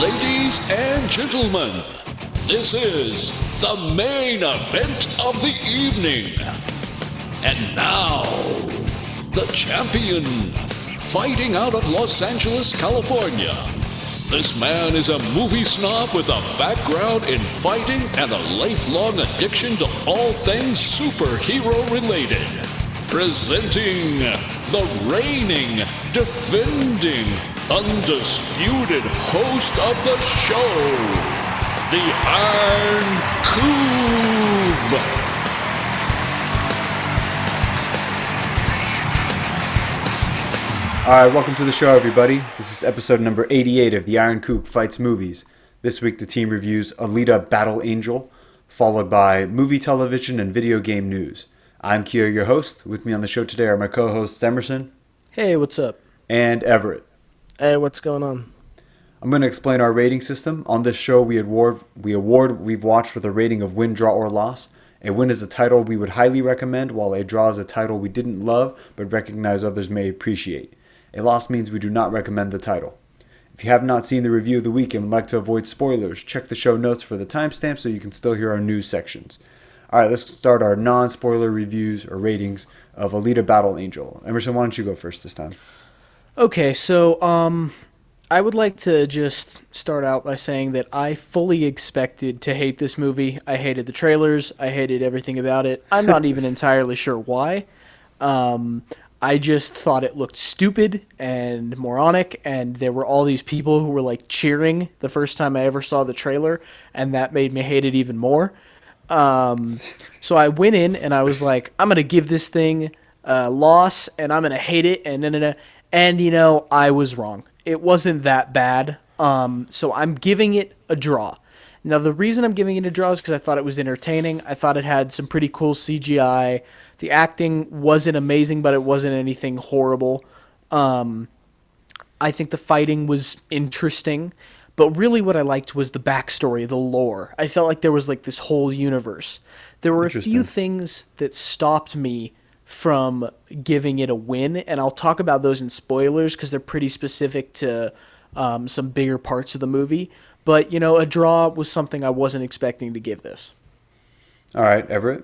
Ladies and gentlemen, this is the main event of the evening. And now, the champion, fighting out of Los Angeles, California. This man is a movie snob with a background in fighting and a lifelong addiction to all things superhero related. Presenting the reigning, defending, undisputed host of the show, the Iron Cube. Alright, welcome to the show, everybody. This is episode number 88 of the Iron Coop Fights Movies. This week the team reviews Alita Battle Angel, followed by movie, television, and video game news. I'm Keo, your host. With me on the show today are my co-hosts Emerson. Hey, what's up? And Everett. Hey, what's going on? I'm going to explain our rating system. On this show, we've watched with a rating of win, draw, or loss. A win is a title we would highly recommend, while a draw is a title we didn't love, but recognize others may appreciate. A loss means we do not recommend the title. If you have not seen the review of the week and would like to avoid spoilers, check the show notes for the timestamp so you can still hear our news sections. Alright, let's start our non-spoiler reviews or ratings of Alita Battle Angel. Emerson, why don't you go first this time? Okay, so I would like to just start out by saying that I fully expected to hate this movie. I hated the trailers. I hated everything about it. I'm not even entirely sure why. I just thought it looked stupid and moronic, and there were all these people who were like cheering the first time I ever saw the trailer, and that made me hate it even more. So I went in and I was like, I'm going to give this thing a loss, and I'm going to hate it, and you know, I was wrong. It wasn't that bad, so I'm giving it a draw. Now, the reason I'm giving it a draw is because I thought it was entertaining. I thought it had some pretty cool CGI. The acting wasn't amazing, but it wasn't anything horrible. I think the fighting was interesting, but really what I liked was the backstory, the lore. I felt like there was like this whole universe. There were a few things that stopped me from giving it a win, and I'll talk about those in spoilers because they're pretty specific to some bigger parts of the movie. But, you know, a draw was something I wasn't expecting to give this. All right, Everett?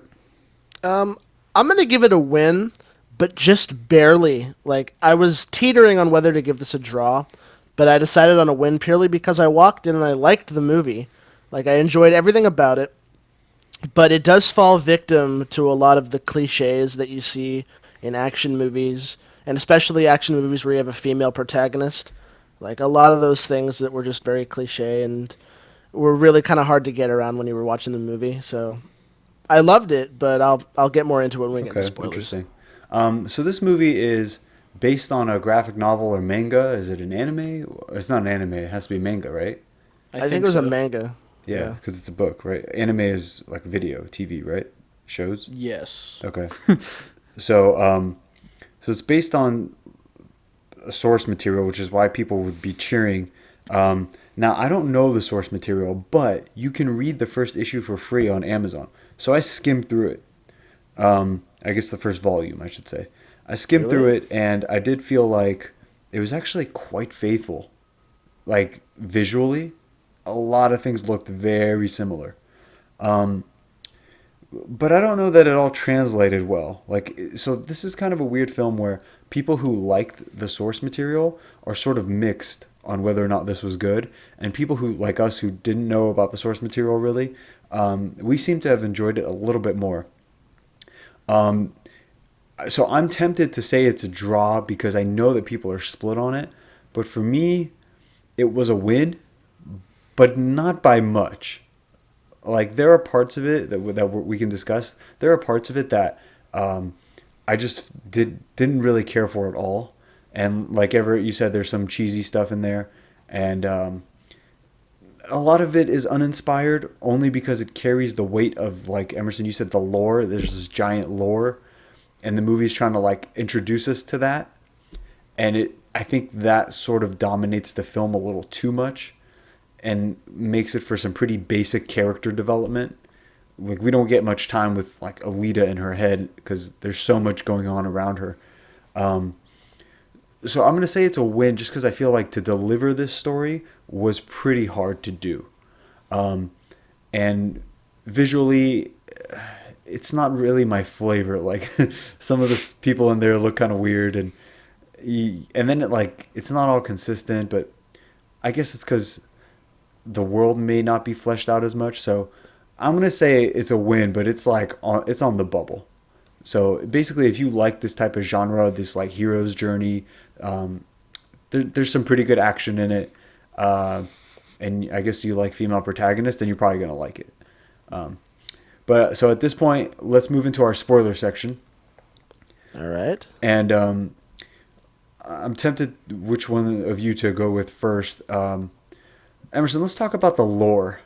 I'm going to give it a win, but just barely. Like, I was teetering on whether to give this a draw, but I decided on a win purely because I walked in and I liked the movie. Like, I enjoyed everything about it, but it does fall victim to a lot of the cliches that you see in action movies, and especially action movies where you have a female protagonist. Like, a lot of those things that were just very cliche and were really kind of hard to get around when you were watching the movie. So I loved it, but I'll get more into it when we get into spoilers. Interesting. So this movie is based on a graphic novel or manga. Is it an anime? It's not an anime. It has to be manga, right? I think it was a manga. Yeah, because it's a book, right? Anime is like video, TV, right? Shows? Yes. Okay. So it's based on a source material, which is why people would be cheering. Now, I don't know the source material, but you can read the first issue for free on Amazon. So I skimmed through it. I guess the first volume, I should say. I skimmed through it, and I did feel like it was actually quite faithful. Like, visually, a lot of things looked very similar. But I don't know that it all translated well. Like, so this is kind of a weird film where people who liked the source material are sort of mixed on whether or not this was good, and people who, like us, who didn't know about the source material really, we seem to have enjoyed it a little bit more. So I'm tempted to say it's a draw because I know that people are split on it, but for me, it was a win, but not by much. Like, there are parts of it that we can discuss. There are parts of it that I just didn't really care for at all. And like Everett, you said, there's some cheesy stuff in there. And a lot of it is uninspired only because it carries the weight of, like Emerson, you said, the lore. There's this giant lore. And the movie's trying to, like, introduce us to that. And I think that sort of dominates the film a little too much. And makes it for some pretty basic character development. Like, we don't get much time with, like, Alita in her head because there's so much going on around her. So I'm gonna say it's a win just because I feel like to deliver this story was pretty hard to do, and visually, it's not really my flavor. Like some of the people in there look kind of weird, and then it's not all consistent. But I guess it's because the world may not be fleshed out as much. So I'm gonna say it's a win, but it's on the bubble. So basically, if you like this type of genre, this like hero's journey, there's some pretty good action in it, and I guess you like female protagonists, then you're probably gonna like it. But so at this point, let's move into our spoiler section. All right. And I'm tempted which one of you to go with first. Emerson, let's talk about the lore.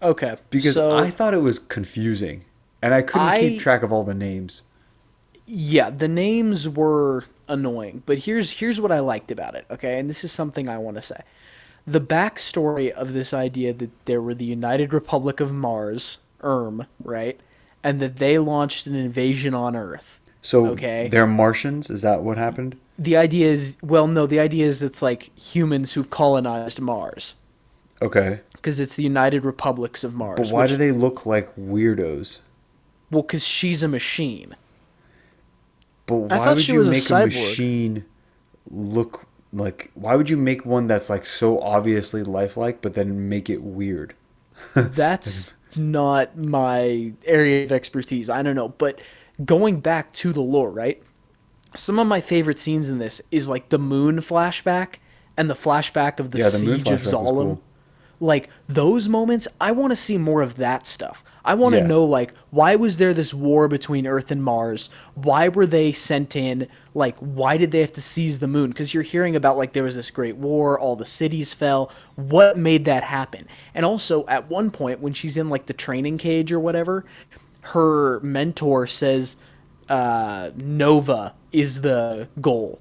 Okay. Because so, I thought it was confusing. And I couldn't keep track of all the names. Yeah, the names were annoying. But here's what I liked about it, okay? And this is something I want to say. The backstory of this idea that there were the United Republic of Mars, right? And that they launched an invasion on Earth. So okay? They're Martians? Is that what happened? The idea is, well, no, the idea is it's like humans who've colonized Mars. Okay. Because it's the United Republics of Mars. But why do they look like weirdos? Well, because she's a machine. But why would you make a machine look like... Why would you make one that's like so obviously lifelike, but then make it weird? That's not my area of expertise. I don't know. But going back to the lore, right? Some of my favorite scenes in this is like the moon flashback and the flashback of the siege of Zalem. Cool. Like those moments, I want to see more of that stuff. I want to know, like, why was there this war between Earth and Mars? Why were they sent in? Like, why did they have to seize the moon? Because you're hearing about, like, there was this great war, all the cities fell. What made that happen? And also, at one point, when she's in, like, the training cage or whatever, her mentor says Nova is the goal.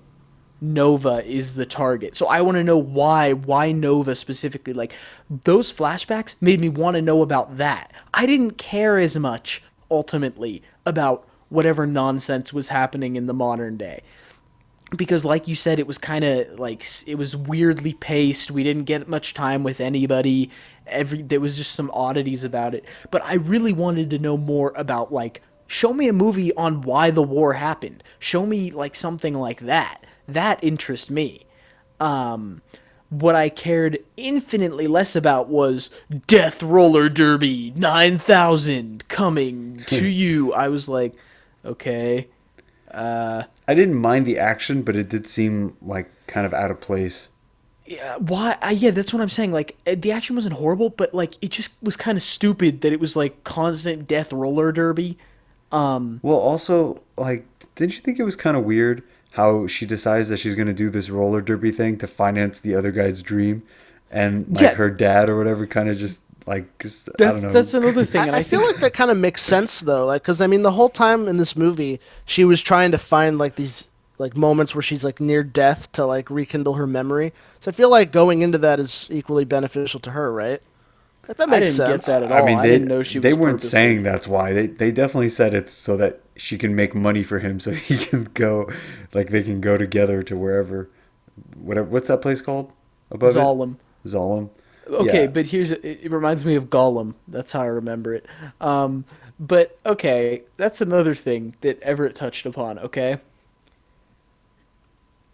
Nova is the target. So I want to know why Nova specifically. Like, those flashbacks made me want to know about that. I didn't care as much, ultimately, about whatever nonsense was happening in the modern day. Because, like you said, it was kind of, like, it was weirdly paced. We didn't get much time with anybody. There was just some oddities about it. But I really wanted to know more about, like, show me a movie on why the war happened. Show me, like, something like that. That interests me. What I cared infinitely less about was Death Roller Derby 9000 coming to you. I was like, okay. I didn't mind the action, but it did seem like kind of out of place. Yeah, why? Yeah, that's what I'm saying. Like, the action wasn't horrible, but like it just was kind of stupid that it was like constant Death Roller Derby. Well, also, like, didn't you think it was kind of weird how she decides that she's going to do this roller derby thing to finance the other guy's dream, and like her dad or whatever kind of just I don't know. That's another thing. And I feel like that kind of makes sense though, like because I mean the whole time in this movie she was trying to find like these like moments where she's like near death to like rekindle her memory. So I feel like going into that is equally beneficial to her, right? Like, that makes sense. Get that at all. I mean, didn't know she was they weren't saying that's why. They definitely said it's so that she can make money for him, so he can go, like they can go together to wherever, whatever. What's that place called? Above Zalem. It? Zalem. Okay, yeah. but it reminds me of Gollum. That's how I remember it. But okay, that's another thing that Everett touched upon. Okay.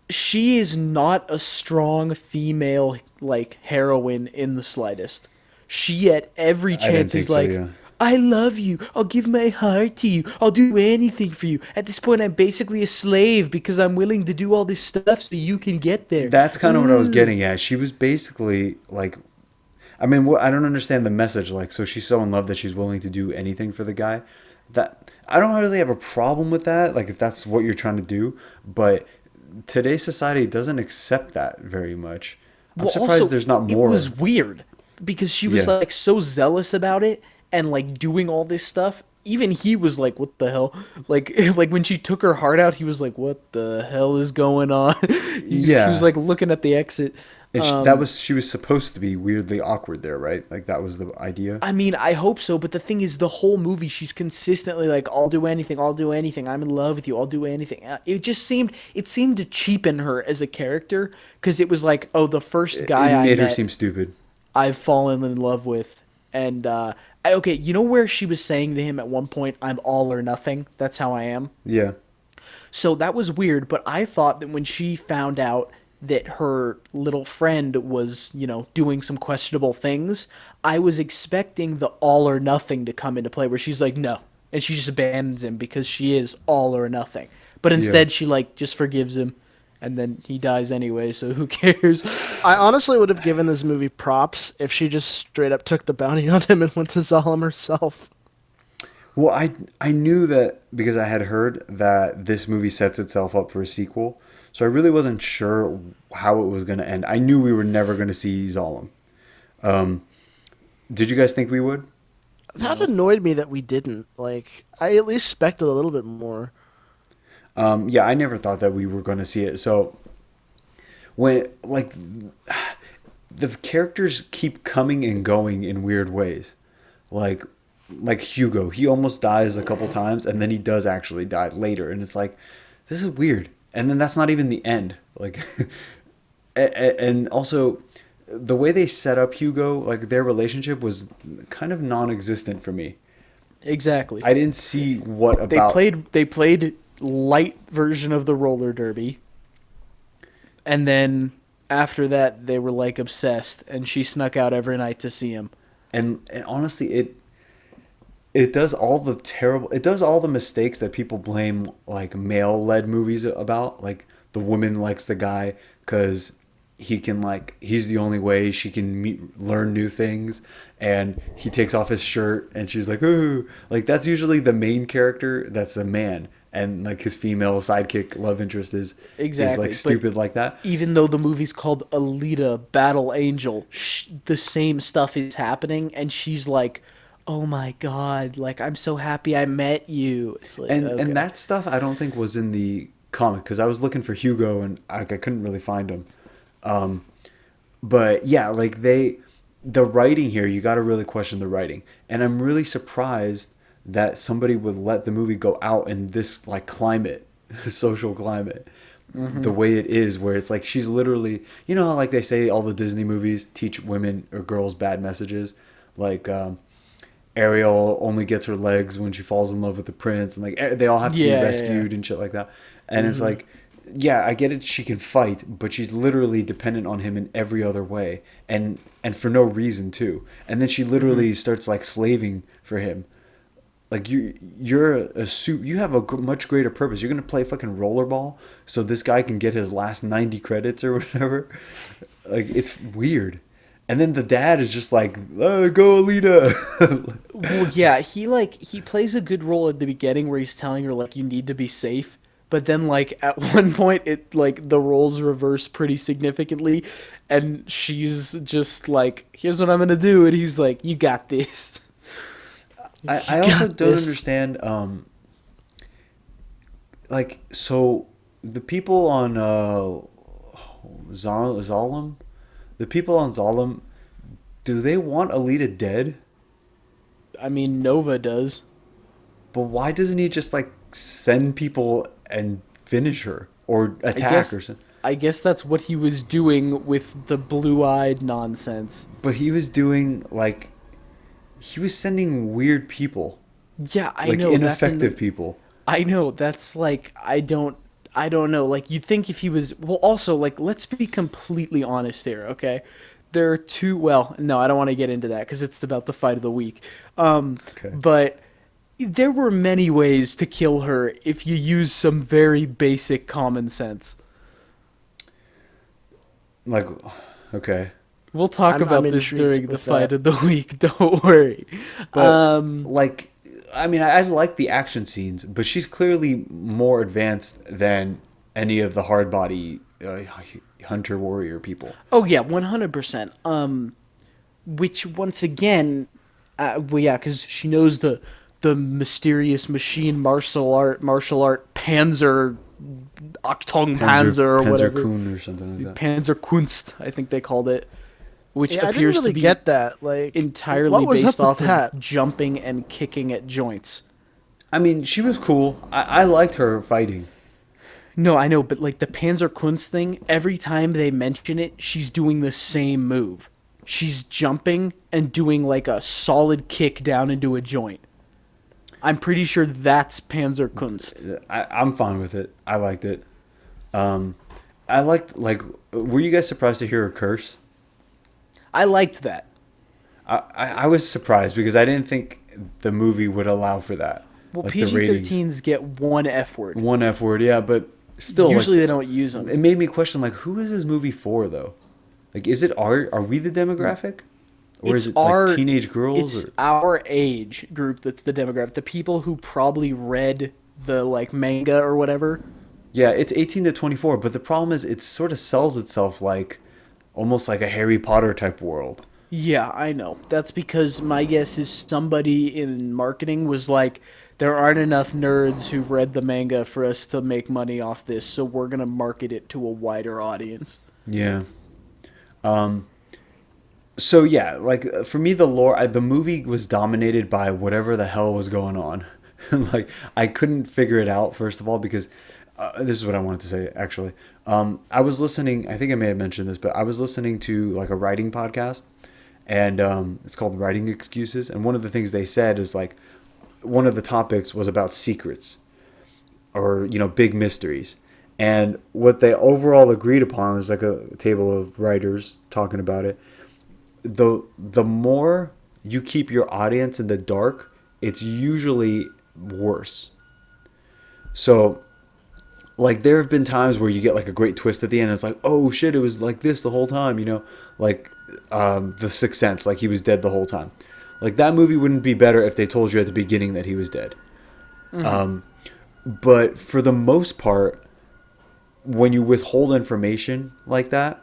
She is not a strong female like heroine in the slightest. She at every chance is like, I love you. I'll give my heart to you. I'll do anything for you. At this point, I'm basically a slave because I'm willing to do all this stuff so you can get there. That's kind of what I was getting at. She was basically like, I mean, I don't understand the message. Like, so she's so in love that she's willing to do anything for the guy. That I don't really have a problem with that. Like, if that's what you're trying to do, but today's society doesn't accept that very much. I'm surprised there's not more. It was weird because she was like so zealous about it and like doing all this stuff, even he was like, "What the hell?" Like like when she took her heart out, he was like, "What the hell is going on?" He was Yeah. like looking at the exit. And she was supposed to be weirdly awkward there, right? Like that was the idea. I mean, I hope so, but the thing is, the whole movie, she's consistently like, "I'll do anything, I'll do anything. I'm in love with you. I'll do anything." It seemed to cheapen her as a character because it was like, "Oh, the first guy It I made her met, seem stupid. I've fallen in love with," and okay, you know where she was saying to him at one point, "I'm all or nothing. That's how I am." Yeah. So that was weird, but I thought that when she found out that her little friend was, doing some questionable things, I was expecting the all or nothing to come into play where she's like, no. And she just abandons him because she is all or nothing. But Yeah. instead, she, like, just forgives him. And then he dies anyway, so who cares? I honestly would have given this movie props if she just straight up took the bounty on him and went to Zalem herself. Well, I knew that because I had heard that this movie sets itself up for a sequel. So I really wasn't sure how it was going to end. I knew we were never going to see Zalem. Did you guys think we would? That annoyed me that we didn't. Like, I at least expected a little bit more. Yeah, I never thought that we were going to see it. So when like the characters keep coming and going in weird ways, like Hugo, he almost dies a couple times, and then he does actually die later, and it's like, this is weird. And then that's not even the end. Like, and also the way they set up Hugo, like their relationship was kind of non-existent for me. Exactly. I didn't see what about They played light version of the roller derby. And then after that, they were, like, obsessed, and she snuck out every night to see him. and honestly it does all the mistakes that people blame like male led movies about. Like the woman likes the guy because he's the only way she can learn new things, and he takes off his shirt and she's like, ooh, like that's usually the main character that's a man, and like his female sidekick love interest is Exactly, like but stupid like that. Even though the movie's called Alita Battle Angel, the same stuff is happening, and she's like, "Oh my god, like I'm so happy I met you." It's like, okay. And that stuff I don't think was in the comic, because I was looking for Hugo and I couldn't really find him. But yeah, like the writing here, you got to really question the writing, and I'm really surprised that somebody would let the movie go out in this like climate, social climate, the way it is, where it's like she's literally, how like they say all the Disney movies teach women or girls bad messages, like Ariel only gets her legs when she falls in love with the prince, and like they all have to be rescued and shit like that. And it's like, yeah, I get it, she can fight, but she's literally dependent on him in every other way, and for no reason too. And then she literally starts like slaving for him. Like you're a suit. You have a much greater purpose. You're gonna play fucking rollerball so this guy can get his last 90 credits or whatever. Like it's weird. And then the dad is just like, oh, go Alita. Well, yeah, he plays a good role at the beginning where he's telling her like you need to be safe, but then like at one point it like the roles reverse pretty significantly, and she's just like, here's what I'm gonna do, and he's like, you got this. I also don't understand. Like, so the people on Zalem, the people on Zalem, do they want Alita dead? I mean, Nova does. But why doesn't he just like send people and finish her or attack or something? I guess that's what he was doing with the blue-eyed nonsense. But he was doing like, he was sending weird people. Yeah, I like know. Ineffective people. I know. That's like, I don't know. Like, you'd think if he was... Well, also, like, let's be completely honest here, okay? There are two... Well, no, I don't want to get into that because it's about the fight of the week. Okay. But there were many ways to kill her if you use some very basic common sense. Like, okay. We'll talk about I'm this intrigued during the with fight that. of the week. Don't worry. But like, I mean, I like the action scenes, but she's clearly more advanced than any of the hard body hunter warrior people. Oh yeah, 100%. Which once again, well, yeah, because she knows the the mysterious machine martial art Panzer Achtung Panzer or whatever. Kun or something like that. Panzerkunst, I think they called it, which Yeah, I didn't appears really to be get that. Like, entirely what was based up off with that? of jumping and kicking at joints. I mean, she was cool. I liked her fighting. No, I know, but like the Panzerkunst thing, every time they mention it, she's doing the same move. She's jumping and doing like a solid kick down into a joint. I'm pretty sure that's Panzerkunst. I'm fine with it. I liked it. I liked, like, were you guys surprised to hear her curse? I liked that. I was surprised because I didn't think the movie would allow for that. Well, like the ratings. PG-13s get one F word. One F word, yeah, but still. Usually like, they don't use them. It made me question, like, who is this movie for, though? Like, is it are we the demographic? Or It's is it like teenage girls? It's Or? our age group that's the demographic. The people who probably read the like manga or whatever. Yeah, it's 18 to 24, but the problem is it sort of sells itself like almost like a Harry Potter type world. Yeah, I know. That's because my guess is somebody in marketing was like, there aren't enough nerds who've read the manga for us to make money off this, so we're going to market it to a wider audience. Yeah. So yeah, like for me, the movie was dominated by whatever the hell was going on. Like I couldn't figure it out, first of all, because this is what I wanted to say, actually. I was listening, I think I may have mentioned this, but I was listening to like a writing podcast, and it's called Writing Excuses. And one of the things they said is like, one of the topics was about secrets or, big mysteries. And what they overall agreed upon is like a table of writers talking about it. The more you keep your audience in the dark, it's usually worse. So, like, there have been times where you get like a great twist at the end. And it's like, oh shit, it was like this the whole time, like The Sixth Sense, like he was dead the whole time. Like that movie wouldn't be better if they told you at the beginning that he was dead. Mm-hmm. But for the most part, when you withhold information like that,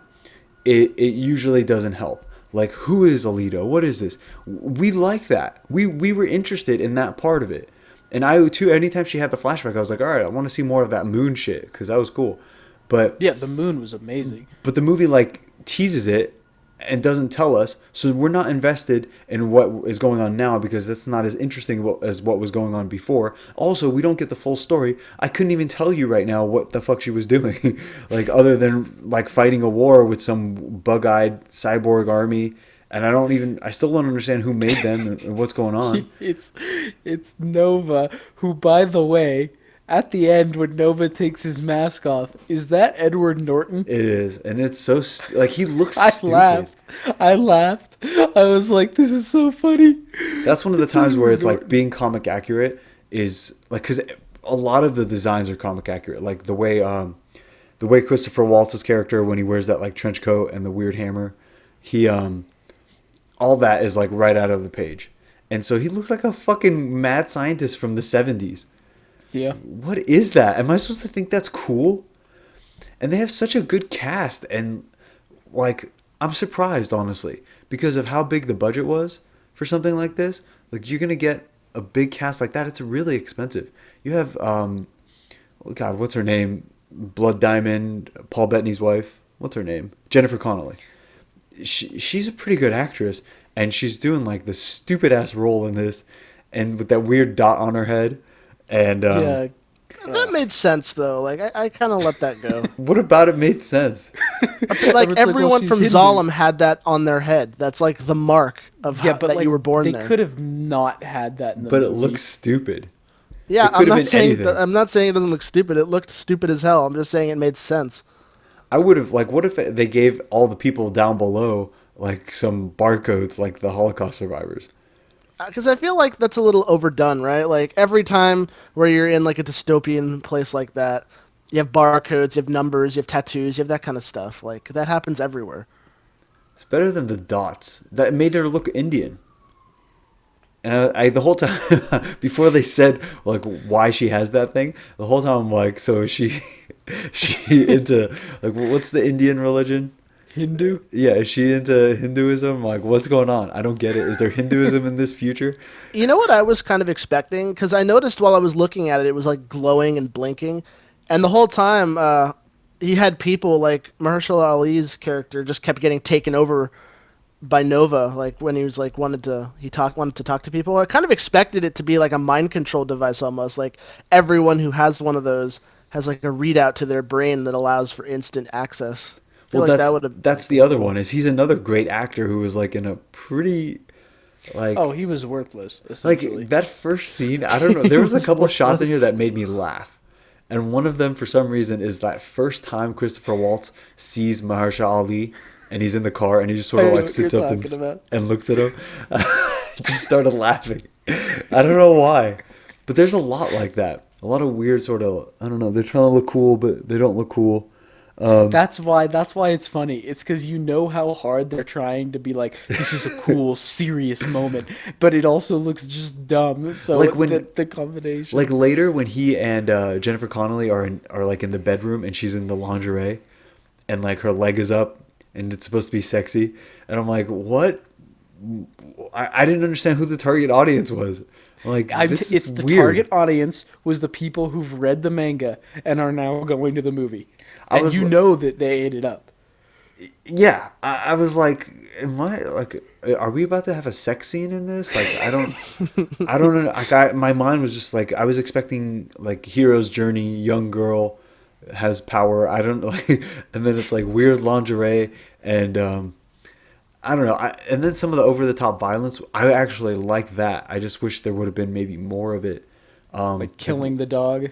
it usually doesn't help. Like, who is Alita? What is this? We like that. We were interested in that part of it. And I, too, anytime she had the flashback, I was like, all right, I want to see more of that moon shit, because that was cool. But yeah, the moon was amazing. But the movie, like, teases it and doesn't tell us, so we're not invested in what is going on now, because that's not as interesting as what was going on before. Also, we don't get the full story. I couldn't even tell you right now what the fuck she was doing, like, other than like fighting a war with some bug-eyed cyborg army, and I still don't understand who made them and what's going on. It's Nova, who, by the way, at the end when Nova takes his mask off, is that Edward Norton? It is, and it's so like he looks stupid. I laughed. I was like, this is so funny. That's one of the times where it's like being comic accurate is like, because a lot of the designs are comic accurate, like the way Christopher Waltz's character, when he wears that like trench coat and the weird hammer, he all that is like right out of the page, and so he looks like a fucking mad scientist from the 70s. Yeah. What is that? Am I supposed to think that's cool? And they have such a good cast, and like I'm surprised, honestly, because of how big the budget was for something like this. Like, you're gonna get a big cast like that. It's really expensive. You have God, what's her name? Blood Diamond, Paul Bettany's wife. What's her name? Jennifer Connelly. She's a pretty good actress, and she's doing like the stupid ass role in this, and with that weird dot on her head. And yeah, that made sense though. Like I kind of let that go. What about it made sense? Like everyone she's from hidden. Zalem had that on their head. That's like the mark of but that like, you were born they there. They could have not had that in the but movie. It looks stupid. Yeah, I'm not saying anything. I'm not saying it doesn't look stupid. It looked stupid as hell. I'm just saying it made sense. I would have, like, what if they gave all the people down below like some barcodes, like the Holocaust survivors? Because I feel like that's a little overdone, right? Like every time where you're in like a dystopian place like that, you have barcodes, you have numbers, you have tattoos, you have that kind of stuff. Like that happens everywhere. It's better than the dots. That made her look Indian. And I the whole time before they said like why she has that thing, the whole time I'm like, so is she into like what's the Indian religion? Hindu? Yeah, is she into Hinduism? Like, what's going on? I don't get it. Is there Hinduism in this future? You know what I was kind of expecting? Because I noticed while I was looking at it, it was like glowing and blinking. And the whole time, he had people like Mahershala Ali's character just kept getting taken over by Nova. Like when he was like wanted to talk to people. I kind of expected it to be like a mind control device almost. Like everyone who has one of those has like a readout to their brain that allows for instant access. I feel Well, like that's that would have. that's the other one. Is he's another great actor who was like in a pretty like Oh, he was worthless, essentially. like that first scene. I don't know. There was a couple shots in here that made me laugh. And one of them, for some reason, is that first time Christopher Waltz sees Mahershala Ali, and he's in the car, and he just sort I of know like what sits you're up talking about. and looks at him. Just started laughing. I don't know why, but there's a lot like that. A lot of weird sort of, I don't know. They're trying to look cool, but they don't look cool. That's why it's funny. It's because you know how hard they're trying to be like, this is a cool, serious moment, but it also looks just dumb. So Like when- the combination, Like later when he and Jennifer Connelly are like in the bedroom, and she's in the lingerie, and like her leg is up, and it's supposed to be sexy, and I'm like, what? I didn't understand who the target audience was. Like, this it's is the weird. target audience was the people who've read the manga and are now going to the movie, I and was you li- know that they ate it up. Yeah, I was like, am I like, are we about to have a sex scene in this? Like, I don't know. Like, my mind was just like, I was expecting like hero's journey, young girl has power. I don't know, like, and then it's like weird lingerie and I don't know. And then some of the over the top violence, I actually like that. I just wish there would have been maybe more of it. Like killing the dog.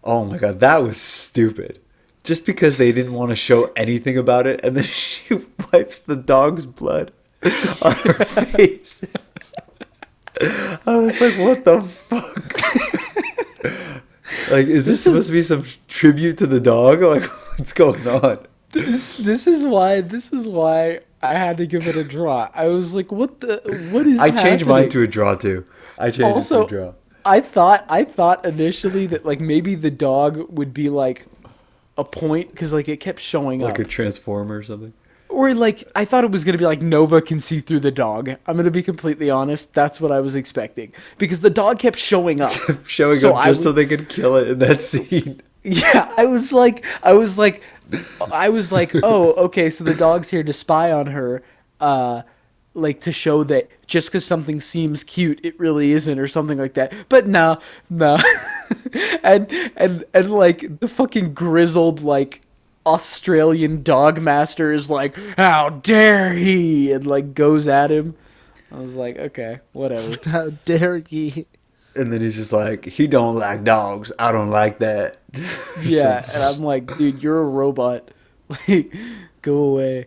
Oh my god, that was stupid. Just because they didn't want to show anything about it, and then she wipes the dog's blood on her face. I was like, what the fuck? Like, is this supposed to be some tribute to the dog? Like, what's going on? This is why I had to give it a draw. I was like, what is I changed mine happening? to a draw too. I changed it Also, to a draw. I thought initially that like maybe the dog would be like a point because like it kept showing Like up, a transformer or something. or like I thought it was gonna be like Nova can see through the dog. I'm gonna be completely honest. That's what I was expecting because the dog kept showing up, Showing So up I just so would- they could kill it in that scene. Yeah, I was like, oh, okay, so the dog's here to spy on her, like to show that just because something seems cute, it really isn't, or something like that. But no, and like the fucking grizzled like Australian dog master is like, how dare he, and like goes at him. I was like, okay, whatever. How dare ye? And then he's just like, he don't like dogs. I don't like that. Yeah, and I'm like, dude, you're a robot. Like, go away.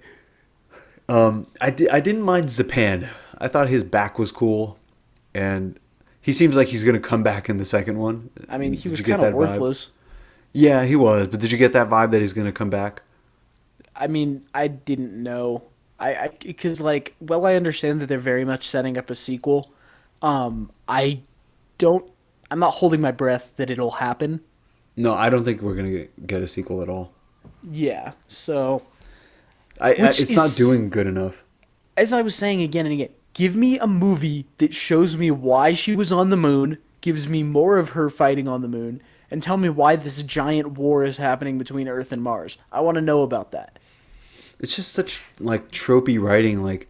I didn't mind Zapan. I thought his back was cool. And he seems like he's going to come back in the second one. I mean, he Did was you get kind of that vibe? worthless. Yeah, he was. But did you get that vibe that he's going to come back? I mean, I didn't know. Because like, well, I understand that they're very much setting up a sequel. I don't. I'm not holding my breath that it'll happen. No, I don't think we're going to get a sequel at all. Yeah. So, It's Which not is- doing good enough. as I was saying again and again, give me a movie that shows me why she was on the moon, gives me more of her fighting on the moon, and tell me why this giant war is happening between Earth and Mars. I want to know about that. It's just such like tropey writing, like,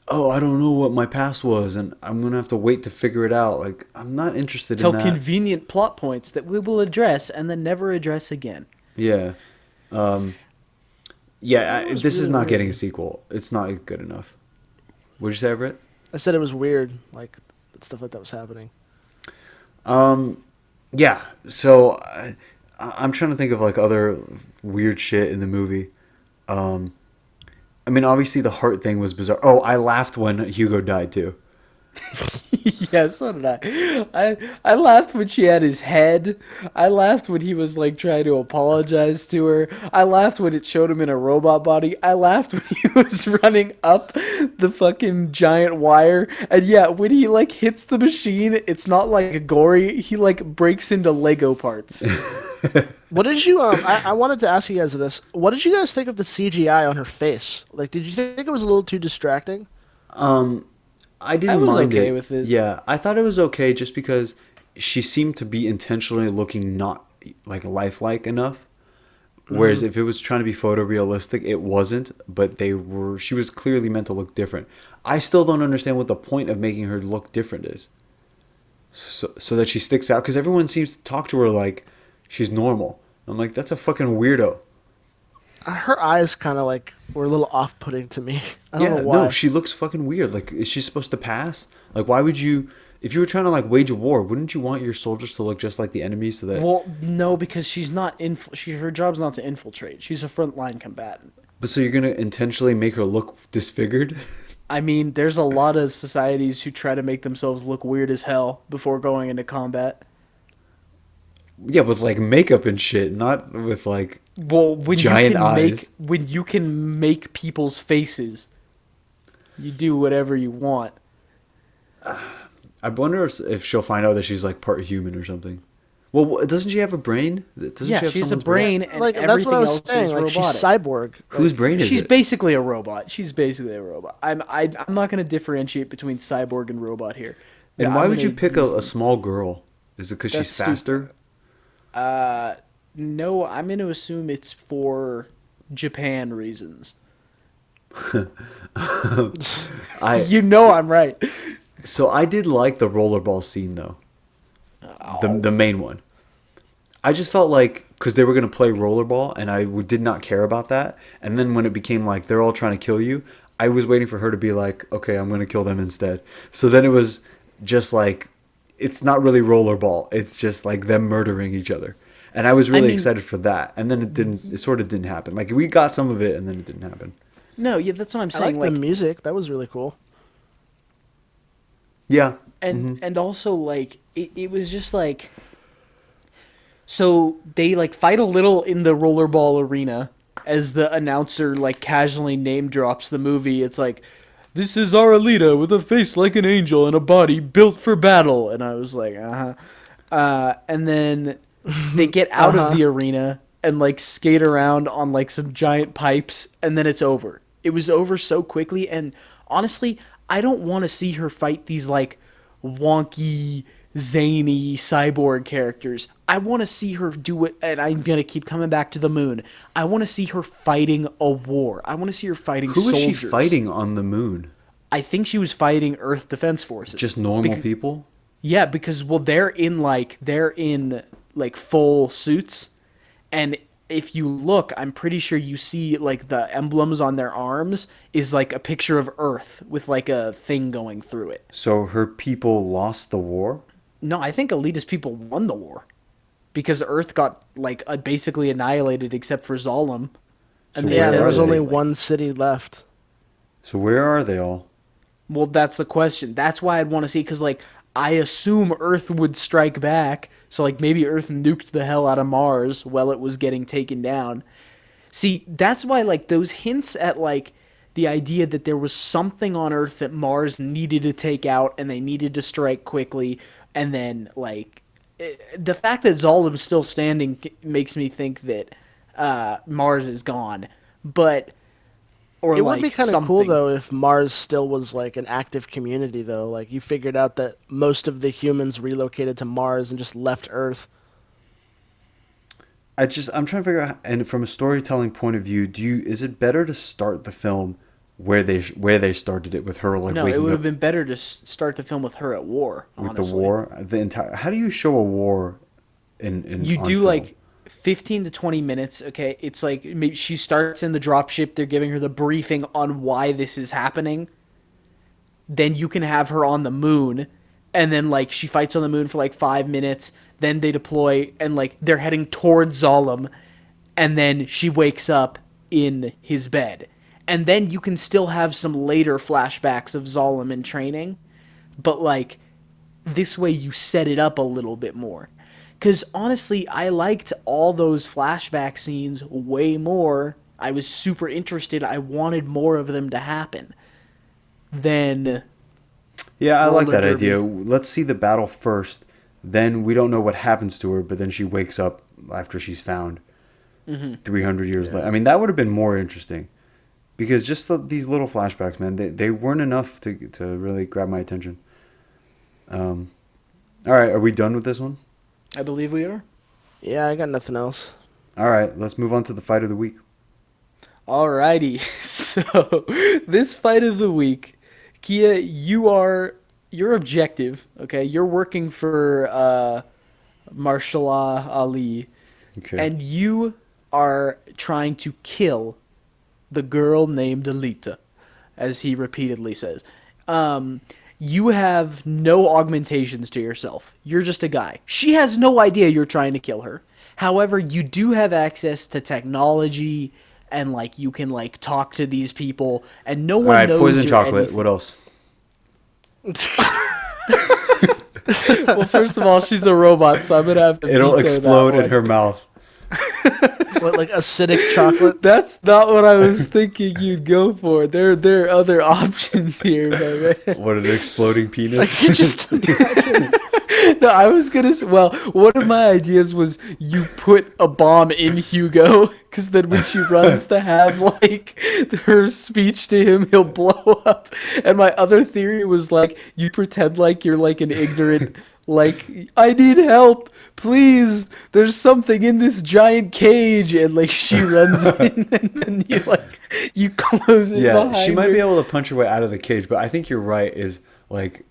oh, I don't know what my past was, and I'm gonna have to wait to figure it out. Like, I'm not interested Tell in that. convenient plot points that we will address and then never address again. Yeah, was this is really not weird. getting a sequel. It's not good enough. What'd you say, Everett? I said it was weird, like that stuff like that was happening. Yeah. So I'm trying to think of like other weird shit in the movie. I mean, obviously the heart thing was bizarre. Oh, I laughed when Hugo died too. Yeah, so did I. I laughed when she had his head. I laughed when he was like trying to apologize to her. I laughed when it showed him in a robot body. I laughed when he was running up the fucking giant wire. And yeah, when he like hits the machine, it's not like a gory. He like breaks into Lego parts. What did you I wanted to ask you guys this. What did you guys think of the CGI on her face? Like, did you think it was a little too distracting? I didn't I was mind okay it. with it. Yeah, I thought it was okay just because she seemed to be intentionally looking not like lifelike enough. Whereas if it was trying to be photorealistic, it wasn't. But she was clearly meant to look different. I still don't understand what the point of making her look different is. So that she sticks out, because everyone seems to talk to her like she's normal. I'm like, that's a fucking weirdo. Her eyes kind of like were a little off-putting to me. I don't know why. No, she looks fucking weird. Like, is she supposed to pass? Like, why would you, if you were trying to like wage a war, wouldn't you want your soldiers to look just like the enemy so that? Well, no, because she's not her job's not to infiltrate. She's a frontline combatant. But so you're gonna intentionally make her look disfigured? I mean, there's a lot of societies who try to make themselves look weird as hell before going into combat. Yeah, with like makeup and shit, not with like When giant you can eyes. when you can make people's faces, you do whatever you want. I wonder if she'll find out that she's like part human or something. Well, doesn't she have a brain? Doesn't Yeah, she have she's a someone's brain, and Like, everything that's what I was else saying. is Like, robotic. she's cyborg. Whose brain is She's it? basically a robot. She's basically a robot. I'm not going to differentiate between cyborg and robot here. And I'm why would gonna you pick use a them. small girl? Is it because That's she's faster? No, I'm going to assume it's for Japan reasons. I'm right. So I did like the rollerball scene though. The main one. I just felt like, because they were going to play rollerball and I did not care about that. And then when it became like they're all trying to kill you, I was waiting for her to be like, okay, I'm going to kill them instead. So then it was just like, it's not really rollerball. It's just like them murdering each other. And I was really excited for that. And then it sort of didn't happen. Like, we got some of it and then it didn't happen. No, yeah, that's what I'm I saying. like the music. That was really cool. Yeah. And also like it was just like, so they like fight a little in the rollerball arena as the announcer like casually name drops the movie. It's like, this is our Alita with a face like an angel and a body built for battle. And I was like, and then they get out of the arena and like skate around on like some giant pipes, and then it's over. It was over so quickly, and honestly, I don't want to see her fight these like wonky, zany cyborg characters. I want to see her do it, and I'm going to keep coming back to the moon. I want to see her fighting a war. I want to see her fighting Who soldiers. was she fighting on the moon? I think she was fighting Earth Defense Forces. Just normal people? Yeah, because they're in full suits, and if you look, I'm pretty sure you see like the emblems on their arms is like a picture of Earth with like a thing going through it. So her people lost the war? No, I think Alita's people won the war because Earth got like basically annihilated except for Zalem. So Yeah, where there are was they? only one city left. So where are they all? Well, that's the question. That's why I'd want to see, because like I assume Earth would strike back. So like maybe Earth nuked the hell out of Mars while it was getting taken down. See, that's why like those hints at like the idea that there was something on Earth that Mars needed to take out and they needed to strike quickly, and then like the fact that Zalem's still standing makes me think that Mars is gone. But It would be kind of cool though if Mars still was like an active community though. Like you figured out that most of the humans relocated to Mars and just left Earth. I'm trying to figure out, and from a storytelling point of view, is it better to start the film where they started it, with her like No, waking it would up have been better to start the film with her at war. with Honestly. the war? How do you show a war in You on do film? like 15 to 20 minutes. Okay, it's like maybe she starts in the dropship. They're giving her the briefing on why this is happening. Then you can have her on the moon, and then like she fights on the moon for like 5 minutes. Then they deploy, and like they're heading towards Zalem, and then she wakes up in his bed. And then you can still have some later flashbacks of Zalem in training, but like This way you set it up a little bit more. Because honestly, I liked all those flashback scenes way more. I was super interested. I wanted more of them to happen than Yeah, I like roller that derby. idea. Let's see the battle first. Then we don't know what happens to her, but then she wakes up after she's found 300 years later. I mean, that would have been more interesting. Because just these little flashbacks, man, they weren't enough to really grab my attention. All right, are we done with this one? I believe we are. Yeah, I got nothing else. All right, let's move on to the fight of the week. Alrighty, so this fight of the week, Kia, you're objective, okay? You're working for Marshala Ali, Okay. and you are trying to kill the girl named Alita, as he repeatedly says. You have no augmentations to yourself. You're just a guy. She has no idea you're trying to kill her. However, you do have access to technology, and like you can like talk to these people, and no All one right, knows poison you're chocolate. anything. What else? Well, first of all, she's a robot, so I'm gonna have to. It'll veto that explode in one. her mouth. What, like acidic chocolate? That's not what I was thinking you'd go for. There are other options here, my man. What, an exploding Like penis? you just imagine. No, I was gonna. Well, one of my ideas was you put a bomb in Hugo, because then when she runs to have like her speech to him, he'll blow up. And my other theory was like you pretend like you're like an ignorant, like I need help, please. There's something in this giant cage, and like she runs in, and then you close it. Yeah, behind she might her. be able to punch her way out of the cage, but I think you're right. Is like,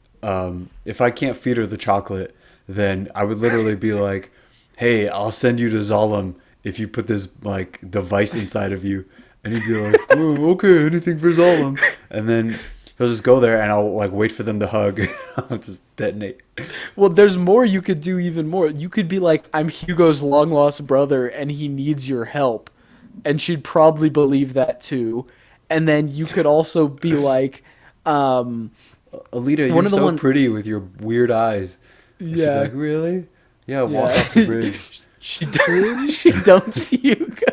if I can't feed her the chocolate, then I would literally be like, "Hey, I'll send you to Zalem if you put this like device inside of you," and he'd be like, "Oh, okay, anything for Zalem," and then he'll just go there, and I'll like wait for them to hug. I'll just detonate. Well, there's more you could do, even more. You could be like, I'm Hugo's long lost brother and he needs your help. And she'd probably believe that too. And then you could also be like, Alita, you're One of the so one- pretty with your weird eyes. And she'd be yeah. like, really? Yeah, walk Yeah. off the bridge. She dumps Hugo.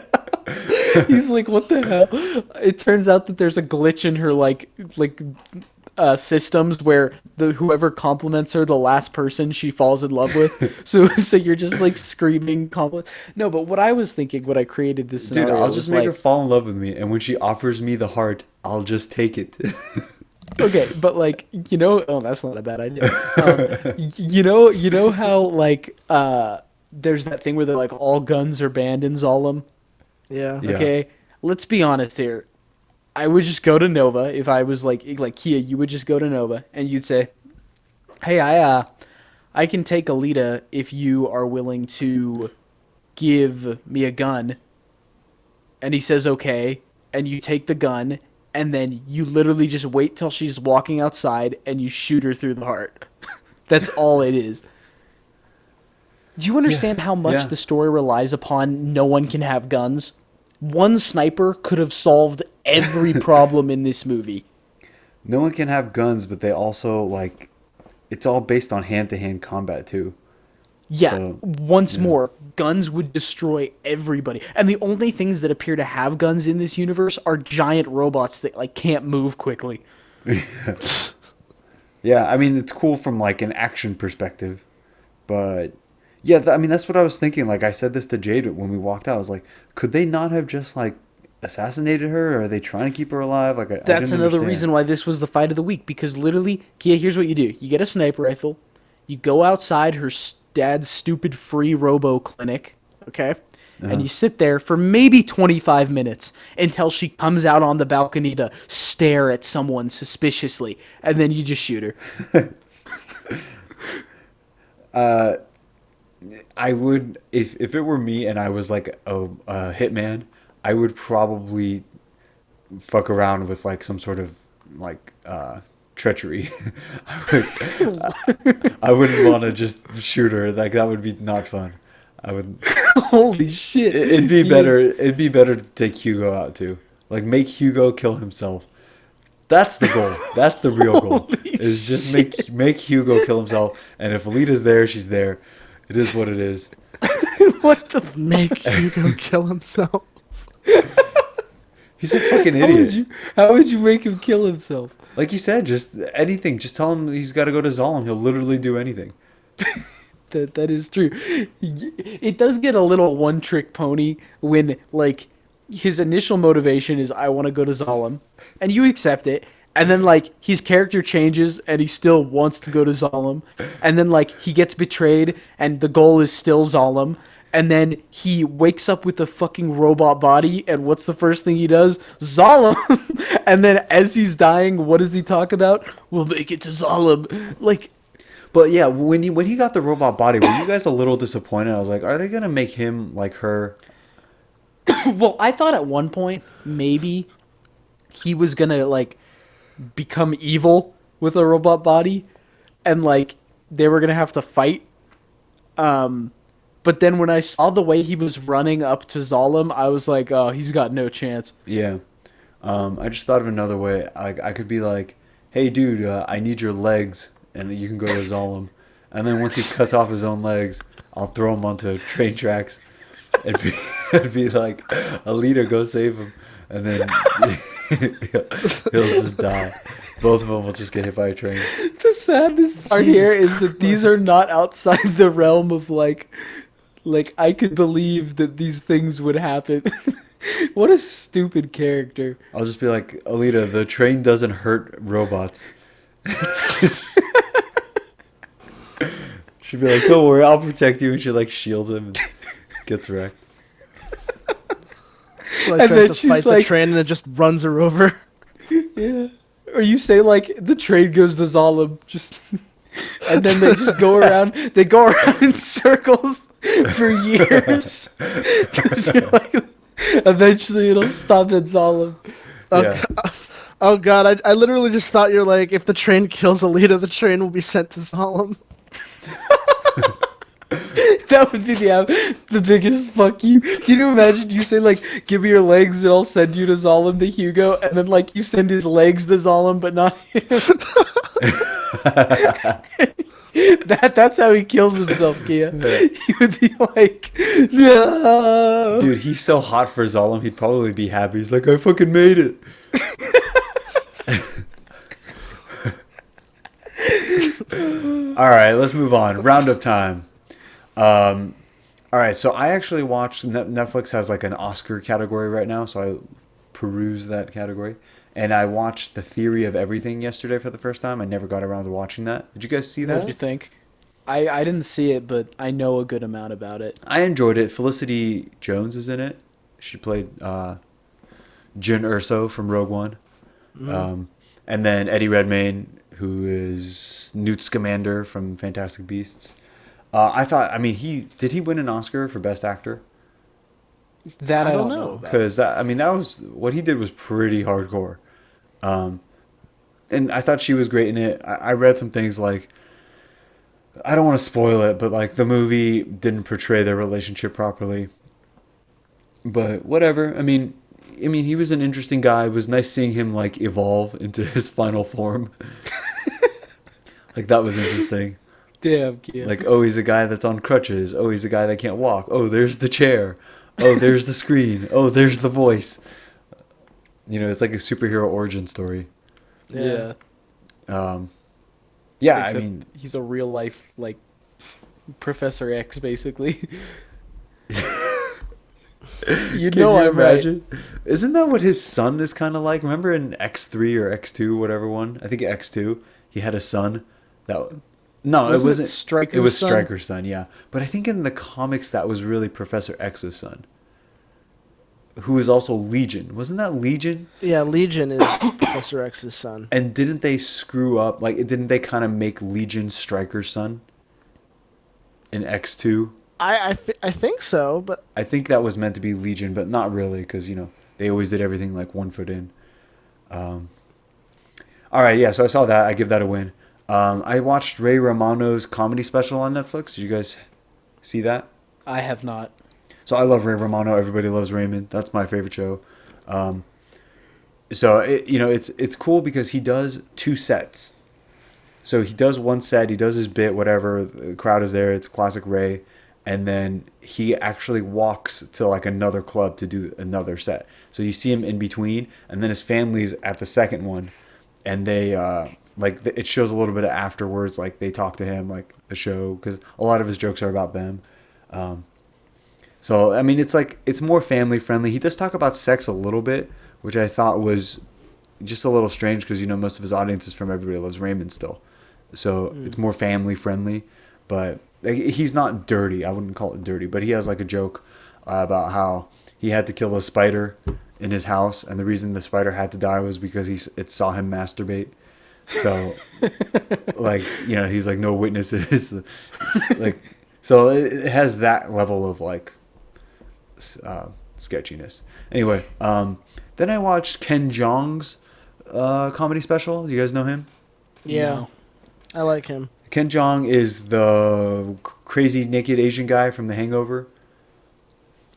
He's like, what the hell? It turns out that there's a glitch in her systems where whoever compliments her, the last person she falls in love with. So you're just like screaming compliment. No, but what I was thinking when I created this Dude, scenario I'll was just make her like, fall in love with me, and when she offers me the heart, I'll just take it. okay, but like oh, that's not a bad idea. You know how like there's that thing where they're like all guns are banned in Zalem. Yeah. Yeah. Okay, let's be honest here. I would just go to Nova if I was like Kia. You would just go to Nova and you'd say, "Hey, I can take Alita if you are willing to give me a gun." And he says, "Okay," and you take the gun, and then you literally just wait till she's walking outside and you shoot her through the heart. That's all it is. Do you understand how much Yeah. the story relies upon no one can have guns? One sniper could have solved every problem in this movie. No one can have guns, but they also, like, it's all based on hand-to-hand combat, too. Yeah, So, once more, guns would destroy everybody. And the only things that appear to have guns in this universe are giant robots that like can't move quickly. Yeah, I mean, it's cool from, like, an action perspective. But, yeah, I mean, that's what I was thinking. Like, I said this to Jade when we walked out. I was like, could they not have just, like, assassinated her? Or are they trying to keep her alive? Like, I That's didn't another understand. reason why this was the fight of the week. Because literally, Kia, here's what you do. You get a sniper rifle. You go outside her dad's stupid free robo clinic. Okay? And you sit there for maybe 25 minutes until she comes out on the balcony to stare at someone suspiciously. And then you just shoot her. I would, if it were me and I was like a hitman, I would probably fuck around with like some sort of like treachery. I wouldn't want to just shoot her. Like that would be not fun. I would. Holy shit. It'd be He better. is- It'd be better to take Hugo out too. Like make Hugo kill himself. That's the goal. That's the real goal. Holy Is just shit. make Hugo kill himself. And if Alita's there, she's there. It is what it is. What the? Make Hugo kill himself. He's a fucking How would idiot. you make him kill himself? Like you said, just anything. Just tell him he's got to go to Zalem. He'll literally do anything. That is true. It does get a little one-trick pony when, like, his initial motivation is, I want to go to Zalem, and you accept it, and then, like, his character changes, and he still wants to go to Zalem, and then, like, he gets betrayed, and the goal is still Zalem, and then he wakes up with a fucking robot body, and what's the first thing he does? Zalem! And then as he's dying, what does he talk about? We'll make it to Zalem. Like, But yeah, when he got the robot body, were you guys a little disappointed? I was like, are they gonna make him like her? well, I thought at one point maybe he was gonna like become evil with a robot body, and like they were gonna have to fight. But then when I saw the way he was running up to Zalem, I was like, oh, he's got no chance. Yeah. I just thought of another way. I could be like, hey, dude, I need your legs, and you can go to Zalem. And then once he cuts off his own legs, I'll throw him onto train tracks. It'd be like, Alita, go save him. And then he'll just die. Both of them will just get hit by a train. The saddest part Jesus here is that these are not outside the realm of like I could believe that these things would happen. What a stupid character. I'll just be like, Alita, the train doesn't hurt robots. She'd be like, don't worry, I'll protect you. And she like shields him and gets wrecked. She like And tries then to she's fight the like- train and it just runs her over. Yeah. Or you say like the train goes to Zalem, just and then they just go around. They go around in circles for years. 'Cause you're like, eventually it'll stop at Zalem. Yeah. Oh god, I literally just thought you're like, if the train kills Alita, the train will be sent to Zalem. That would be the biggest fuck you. Can you imagine you say like, give me your legs and I'll send you to Zalem to Hugo, and then like you send his legs to Zalem but not him. That's how he kills himself, Kia. He would be like, no. Dude, he's so hot for Zalem, he'd probably be happy. He's like, I fucking made it. All right, let's move on. Roundup time. All right, so I actually watched, Netflix has like an Oscar category right now, so I perused that category. And I watched The Theory of Everything yesterday for the first time. I never got around to watching that. Did you guys see that? What did you think? I didn't see it, but I know a good amount about it. I enjoyed it. Felicity Jones is in it. She played Jyn Erso from Rogue One. And then Eddie Redmayne, who is Newt Scamander from Fantastic Beasts. Did he win an Oscar for Best Actor? That I I don't don't know. know. Because that was what he did was pretty hardcore. And I thought she was great in it. I read some things like, I don't want to spoil it, but like the movie didn't portray their relationship properly. But whatever. I mean, he was an interesting guy. It was nice seeing him like evolve into his final form. Like that was interesting. Damn, Kia. Like, oh, he's a guy that's on crutches. Oh, he's a guy that can't walk. Oh, there's the chair. Oh, there's the screen. Oh, there's the voice. You know, it's like a superhero origin story. Yeah. Yeah, Except I mean, he's a real life like Professor X, basically. You can know, you I'm right. imagine? Isn't that what his son is kind of like? Remember in X3 or X2, whatever one? I think X2, he had a son that. No, Wasn't it wasn't. Stryker's It was son? Stryker's son, yeah. But I think in the comics that was really Professor X's son, who is also Legion. Wasn't that Legion? Yeah, Legion is Professor X's son. And didn't they screw up? Like, didn't they kind of make Legion Stryker's son in X2? I think so, but I think that was meant to be Legion, but not really, because, you know, they always did everything like 1 foot in. All right, yeah, so I saw that. I give that a win. I watched Ray Romano's comedy special on Netflix. Did you guys see that? I have not. So I love Ray Romano. Everybody loves Raymond. That's my favorite show. So it's cool because he does two sets. So he does one set, he does his bit, whatever. The crowd is there. It's classic Ray, and then he actually walks to like another club to do another set. So you see him in between, and then his family's at the second one, and they it shows a little bit of afterwards, like they talk to him, like the show, because a lot of his jokes are about them. So I mean, it's more family friendly. He does talk about sex a little bit, which I thought was just a little strange because most of his audience is from Everybody Loves Raymond still, so it's more family friendly. But he's not dirty. I wouldn't call it dirty, but he has like a joke about how he had to kill a spider in his house, and the reason the spider had to die was because it saw him masturbate. So he's like, no witnesses. Like, so it has that level of like sketchiness. Anyway, then I watched Ken Jeong's comedy special. Do you guys know him? Yeah, No. I like him. Ken Jeong is the crazy naked Asian guy from The Hangover.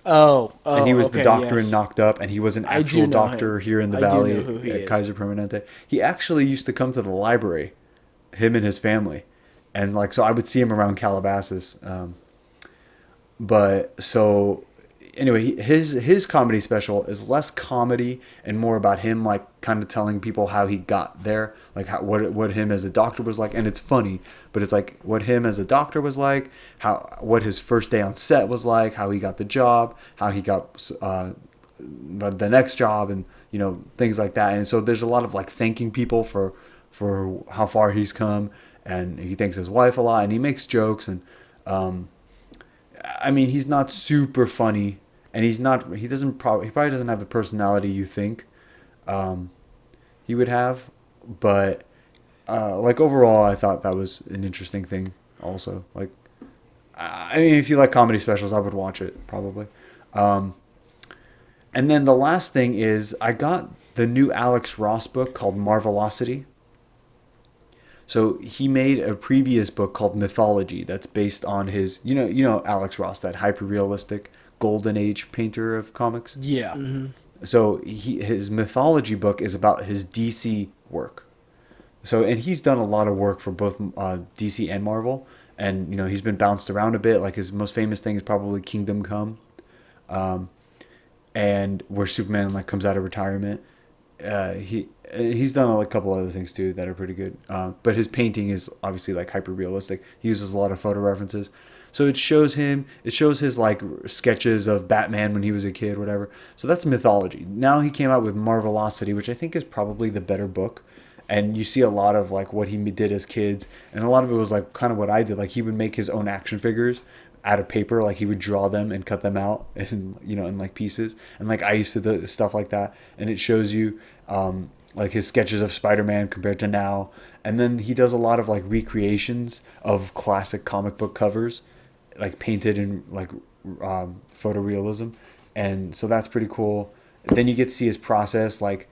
Oh, And he was the okay, doctor yes. in Knocked Up, and he was an I do actual know doctor him. here in the I do Valley know who he at is. Kaiser Permanente. He actually used to come to the library, him and his family. And like, so I would see him around Calabasas. But so anyway, his comedy special is less comedy and more about him like kind of telling people how he got there, like what him as a doctor was like, and it's funny, but it's like what him as a doctor was like, what his first day on set was like, how he got the job, how he got the next job, and things like that. And so there's a lot of like thanking people for how far he's come, and he thanks his wife a lot, and he makes jokes, and I mean, he's not super funny, and he probably doesn't have the personality you think he would have, but like overall, I thought that was an interesting thing. Also, like, I mean, if you like comedy specials, I would watch it probably. And then the last thing is I got the new Alex Ross book called Marvelocity. So he made a previous book called Mythology that's based on his, Alex Ross, that hyper-realistic golden age painter of comics. Yeah. Mm-hmm. So his Mythology book is about his DC work. So, and he's done a lot of work for both DC and Marvel, and he's been bounced around a bit. Like his most famous thing is probably Kingdom Come, and where Superman like comes out of retirement. He's done a couple other things too that are pretty good. But his painting is obviously like hyper realistic. He uses a lot of photo references. So it shows his like sketches of Batman when he was a kid, whatever. So that's Mythology. Now he came out with Marvelocity, which I think is probably the better book. And you see a lot of like what he did as kids, and a lot of it was like kind of what I did. Like he would make his own action figures out of paper, like he would draw them and cut them out, and in like pieces. And like I used to do stuff like that, and it shows you like his sketches of Spider-Man compared to now. And then he does a lot of like recreations of classic comic book covers, like painted in like photorealism, and so that's pretty cool. Then you get to see his process, like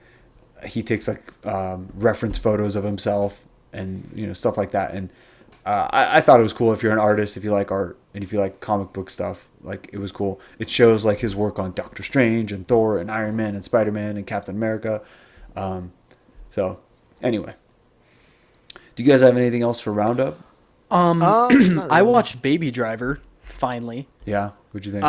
he takes like reference photos of himself and stuff like that. And I thought it was cool. If you're an artist, if you like art, and if you like comic book stuff, like it was cool. It shows like his work on Doctor Strange and Thor and Iron Man and Spider-Man and Captain America. So anyway, do you guys have anything else for Roundup? Not I really. watched Baby Driver finally. Yeah, what'd you think?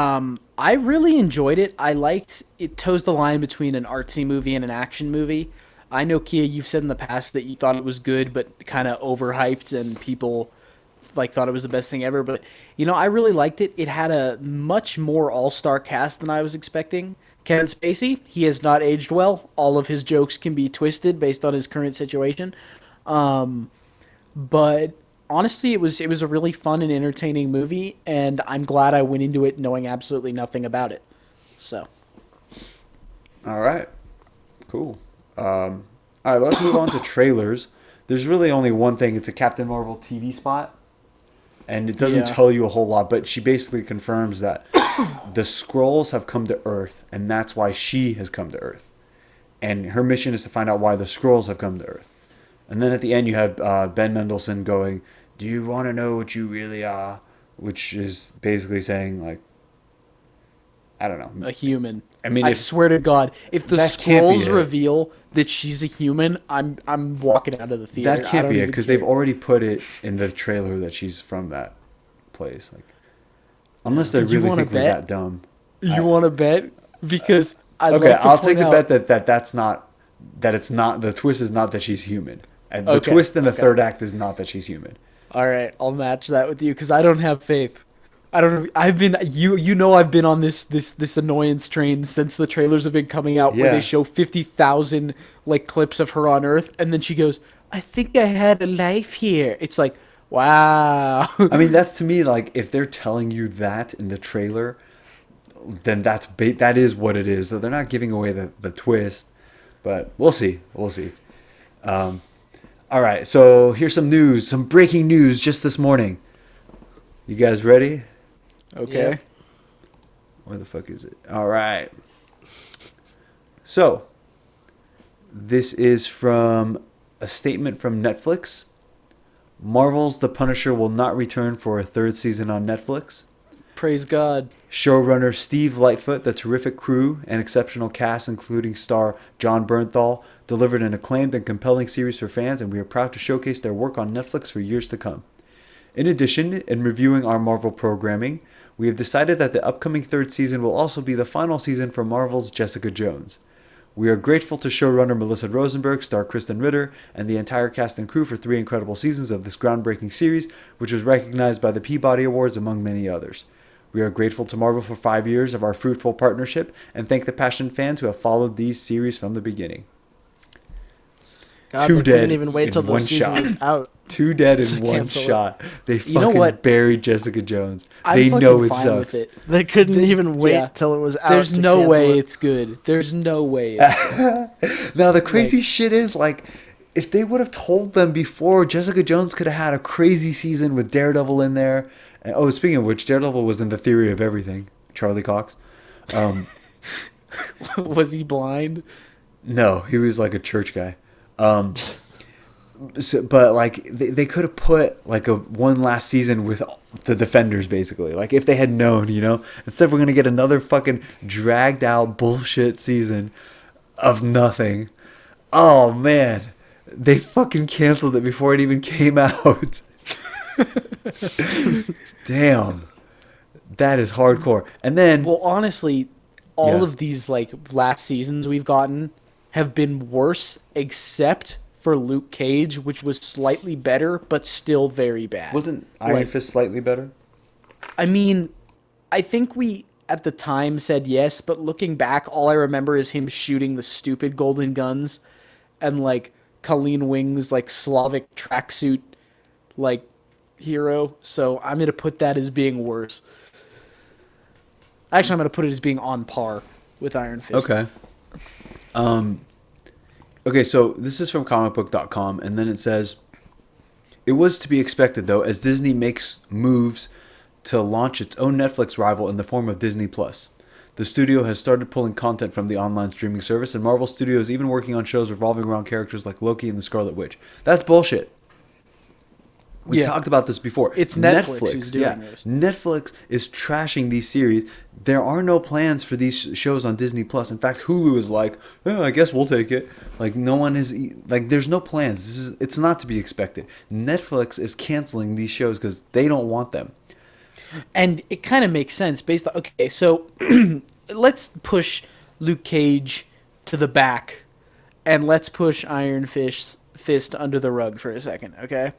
I really enjoyed it. I liked it. Toes the line between an artsy movie and an action movie. I know, Kia, you've said in the past that you thought it was good, but kind of overhyped, and people like thought it was the best thing ever. But I really liked it. It had a much more all-star cast than I was expecting. Kevin Spacey, he has not aged well. All of his jokes can be twisted based on his current situation. But honestly, it was a really fun and entertaining movie, and I'm glad I went into it knowing absolutely nothing about it. So, All right, cool. All right, let's move on to trailers. There's really only one thing. It's a Captain Marvel TV spot, and it doesn't Yeah. tell you a whole lot, but she basically confirms that the Skrulls have come to Earth, and that's why she has come to Earth. And her mission is to find out why the Skrulls have come to Earth. And then at the end, you have Ben Mendelsohn going, "Do you want to know what you really are?" Which is basically saying, like, I don't know. A human. I mean, I if- swear to God, if the That can't be scrolls it. reveal that she's a human, I'm walking out of the theater. That I can't don't be it even because care. they've already put it in the trailer that she's from that place. Like, unless they You really wanna think we're bet? that dumb. You want to bet? Because I'd Okay, like to I'll point take the out- bet that's not, that it's not, the twist is not that she's human. And the Okay, twist in the okay. third act is not that she's human. All right, I'll match that with you because I don't have faith. I don't. I've been you know I've been on this annoyance train since the trailers have been coming out where Yeah. they show 50,000 like clips of her on Earth and then she goes, "I think I had a life here." It's like, wow. I mean, that's to me, like, if they're telling you that in the trailer, then that is what it is. So they're not giving away the twist, but we'll see. We'll see. All right, so here's some news, some breaking news just this morning. You guys ready? Okay. Yep. Where the fuck is it? All right. So, this is from a statement from Netflix. Marvel's The Punisher will not return for a third season on Netflix. Praise God. Showrunner Steve Lightfoot, the terrific crew, and exceptional cast, including star John Bernthal, delivered an acclaimed and compelling series for fans, and we are proud to showcase their work on Netflix for years to come. In addition, in reviewing our Marvel programming, we have decided that the upcoming third season will also be the final season for Marvel's Jessica Jones. We are grateful to showrunner Melissa Rosenberg, star Kristen Ritter, and the entire cast and crew for 3 incredible seasons of this groundbreaking series, which was recognized by the Peabody Awards among many others. We are grateful to Marvel for 5 years of our fruitful partnership and thank the passionate fans who have followed these series from the beginning. God, Two they dead couldn't even wait in till the one season shot. was out. 2 dead in To one cancel it. shot. They You know fucking what? buried Jessica Jones. I'm They fucking know it fine sucks. with it. They couldn't even wait yeah. till it was out. There's to no cancel way it. it's good. There's no way it's good. Now the crazy shit is, like, if they would have told them before, Jessica Jones could have had a crazy season with Daredevil in there. And, oh, speaking of which, Daredevil was in The Theory of Everything. Charlie Cox. Was he blind? No, he was like a church guy. But like they could have put like one last season with the Defenders, basically. Like if they had known, you know, instead we're gonna get another fucking dragged out bullshit season of nothing. Oh man, they fucking canceled it before it even came out. Damn, that is hardcore. And then Well, honestly, all Yeah. of these like last seasons we've gotten have been worse, except for Luke Cage, which was slightly better, but still very bad. wasn't Iron Like, Fist slightly better? I mean, I think we at the time said yes, but looking back, all I remember is him shooting the stupid golden guns and like Colleen Wing's like Slavic tracksuit like hero. So I'm gonna put that as being worse. Actually, I'm gonna put it as being on par with Iron Fist. Okay. Okay, so this is from comicbook.com, and then it says, it was to be expected, though, as Disney makes moves to launch its own Netflix rival in the form of Disney+. The studio has started pulling content from the online streaming service, and Marvel Studios is even working on shows revolving around characters like Loki and the Scarlet Witch. That's bullshit. We Yeah. talked about this before. It's Netflix who's doing this. Netflix is trashing these series. There are no plans for these shows on Disney Plus. In fact, Hulu is like, oh, I guess we'll take it. Like no one is like, there's no plans. It's not to be expected. Netflix is canceling these shows because they don't want them. And it kind of makes sense based on, okay, so let's push Luke Cage to the back and let's push Iron Fist under the rug for a second, okay?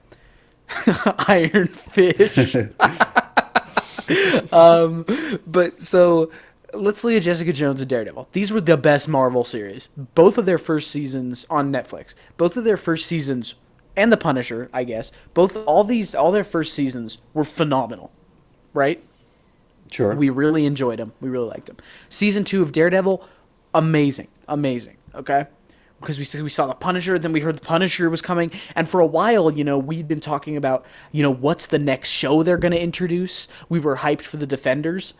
Iron Fish. But so let's look at Jessica Jones and Daredevil. These were the best Marvel series. Both of their first seasons on Netflix. Both of their first seasons, and The Punisher, I guess. All their first seasons were phenomenal, right? Sure. We really enjoyed them. We really liked them. Season 2 of Daredevil, amazing, okay? Because we saw The Punisher, then we heard The Punisher was coming, and for a while, you know, we'd been talking about, you know, what's the next show they're going to introduce. We were hyped for The Defenders.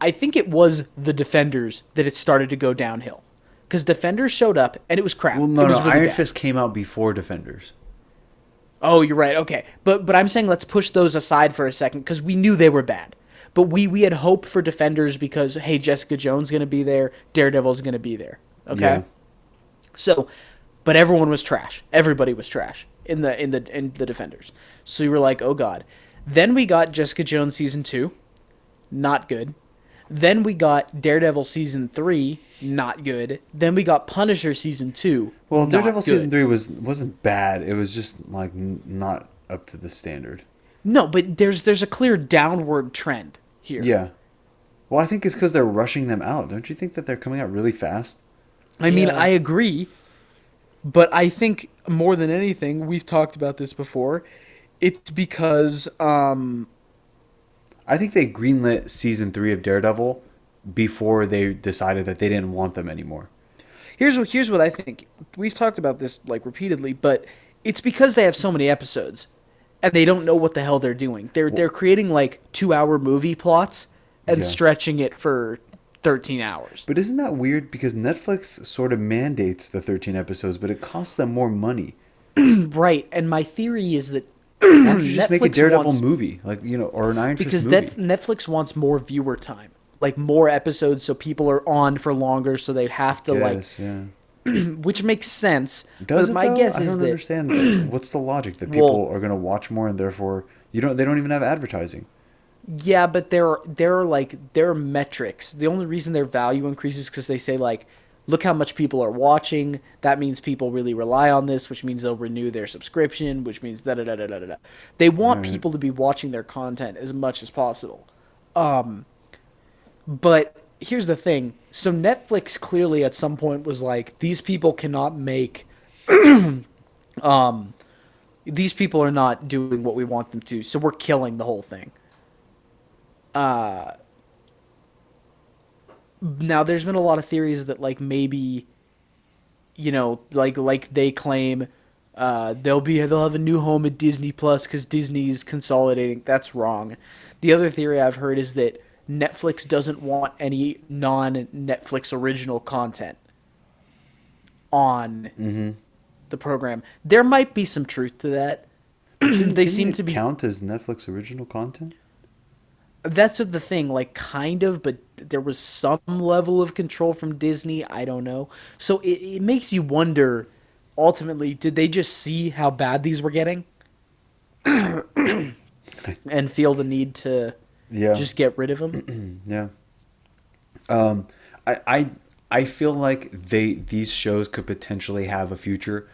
I think it was The Defenders that it started to go downhill. Because Defenders showed up, and it was crap. Well, no, It was no. really Iron bad. Fist came out before Defenders. Oh, you're right. Okay. But I'm saying let's push those aside for a second because we knew they were bad. But we had hope for Defenders because, hey, Jessica Jones going to be there, Daredevil's going to be there. Okay? Yeah. So, but everyone was trash. Everybody was trash in the Defenders. So we were like, oh god. Then we got Jessica Jones season 2, not good. Then we got Daredevil season 3, not good. Then we got Punisher season 2. Well, not Daredevil good. season 3 wasn't bad. It was just like not up to the standard. No, but there's a clear downward trend here. Yeah. Well, I think it's because they're rushing them out. Don't you think that they're coming out really fast? I mean, Yeah. I agree, but I think more than anything, we've talked about this before. It's because I think they greenlit season 3 of Daredevil before they decided that they didn't want them anymore. here's what I think. We've talked about this like repeatedly, but it's because they have so many episodes and they don't know what the hell they're doing. They're creating like 2-hour movie plots and Yeah. stretching it for 13 hours. But isn't that weird? Because Netflix sort of mandates the 13 episodes, but it costs them more money. Right, and my theory is that Why don't you just make a Netflix Daredevil wants- movie? Like, or an Iron Fist because movie. Netflix wants more viewer time. Like more episodes so people are on for longer so they have to Yes, yeah. which makes sense. Does but it, my though? guess I is don't that understand. What's the logic that people are going to watch more and therefore they don't even have advertising? yeah, but there are metrics. The only reason their value increases because they say like, look how much people are watching. That means people really rely on this, which means they'll renew their subscription, which means da da da da da da. They want Right. people to be watching their content as much as possible. But here's the thing. So Netflix clearly at some point was like, these people cannot make these people are not doing what we want them to, so we're killing the whole thing. Now there's been a lot of theories that like maybe, like they claim they'll have a new home at Disney Plus because Disney's consolidating. That's wrong. The other theory I've heard is that Netflix doesn't want any non-Netflix original content on the program. There might be some truth to that. They seem to be count as Netflix original content. That's what the thing, like kind of, but there was some level of control from Disney. I don't know. So it makes you wonder, ultimately, did they just see how bad these were getting and feel the need to Yeah. just get rid of them? Yeah. I feel like these shows could potentially have a future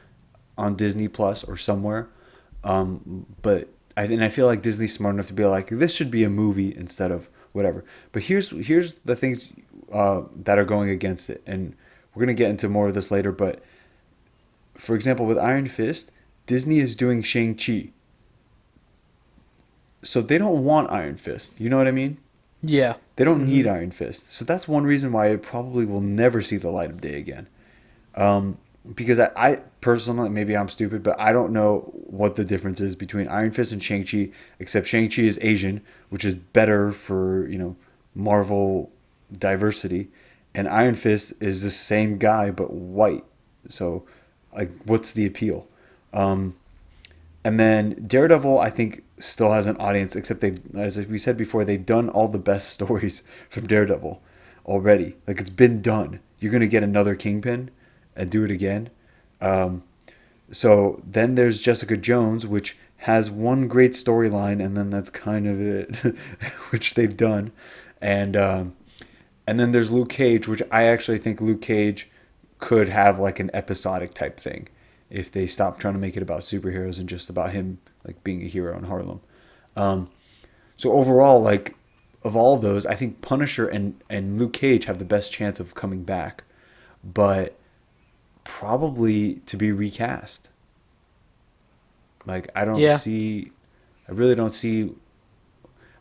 on Disney Plus or somewhere. But I feel like Disney's smart enough to be like, this should be a movie instead of whatever. But here's the things that are going against it, and we're gonna get into more of this later. But for example, with Iron Fist, Disney is doing Shang-Chi, so they don't want Iron Fist. You know what I mean? Yeah. They don't need Iron Fist. So that's one reason why it probably will never see the light of day again. Because I personally, maybe I'm stupid, but I don't know what the difference is between Iron Fist and Shang-Chi, except Shang-Chi is Asian, which is better for, Marvel diversity. And Iron Fist is the same guy, but white. So, like, what's the appeal? And then Daredevil, I think, still has an audience, except as we said before, they've done all the best stories from Daredevil already. Like, it's been done. You're going to get another Kingpin and do it again. So then there's Jessica Jones, which has one great storyline, and then that's kind of it, which they've done. And then there's Luke Cage, which I actually think Luke Cage could have like an episodic type thing if they stop trying to make it about superheroes and just about him like being a hero in Harlem. So overall, like of all those, I think Punisher and Luke Cage have the best chance of coming back, but probably to be recast. Like I really don't see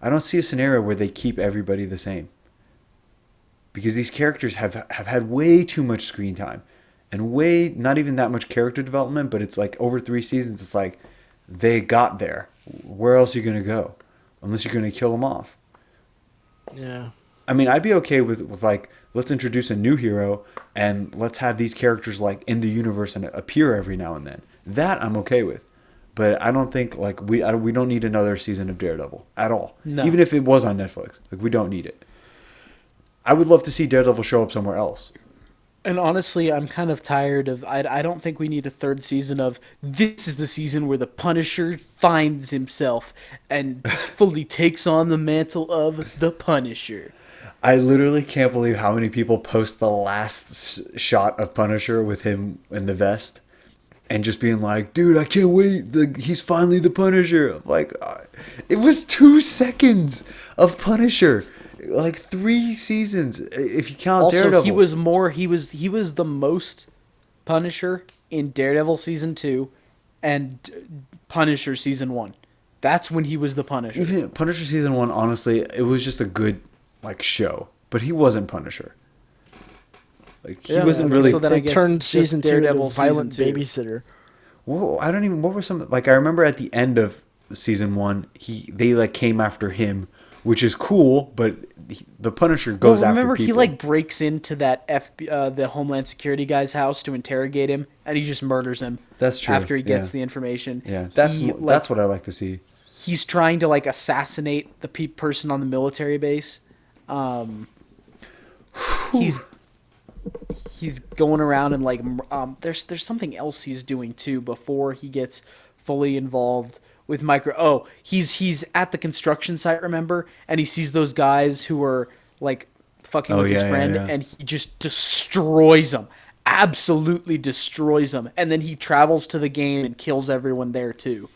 a scenario where they keep everybody the same. Because these characters have had way too much screen time and not even that much character development, but it's like over 3 seasons, it's like they got there. Where else are you going to go? Unless you're going to kill them off. Yeah. I mean, I'd be okay with like, let's introduce a new hero and let's have these characters like in the universe and appear every now and then. That I'm okay with. but I don't think like we don't need another season of Daredevil at all. No. Even if it was on Netflix, like we don't need it. I would love to see Daredevil show up somewhere else. And honestly, I'm kind of tired of. I don't think we need a third season of. This is the season where the Punisher finds himself and fully takes on the mantle of the Punisher. I literally can't believe how many people post the last shot of Punisher with him in the vest and just being like, dude, I can't wait. He's finally the Punisher. I'm like, it was 2 seconds of Punisher. Like 3 seasons, if you count Also, Daredevil. he was the most Punisher in Daredevil season 2 and Punisher season 1. That's when he was the Punisher. Even Punisher season 1, honestly, it was just a good like show, but he wasn't Punisher. Like he wasn't really. So then They I guess turned just season 2 into Daredevil Violent season 2. Babysitter. Well, I don't even. What were some like? I remember at the end of season 1, they like came after him, which is cool. But the Punisher goes after remember people. he like breaks into that the Homeland Security guy's house to interrogate him, and he just murders him. That's true. After he gets Yeah. the information. Yeah, that's He, that's what I like to see. He's trying to like assassinate the person on the military base. He's going around and like there's something else he's doing too before he gets fully involved with micro. Oh, he's at the construction site, remember? And he sees those guys who are like fucking with his friend, and he just destroys them. Absolutely destroys them. And then he travels to the game and kills everyone there too.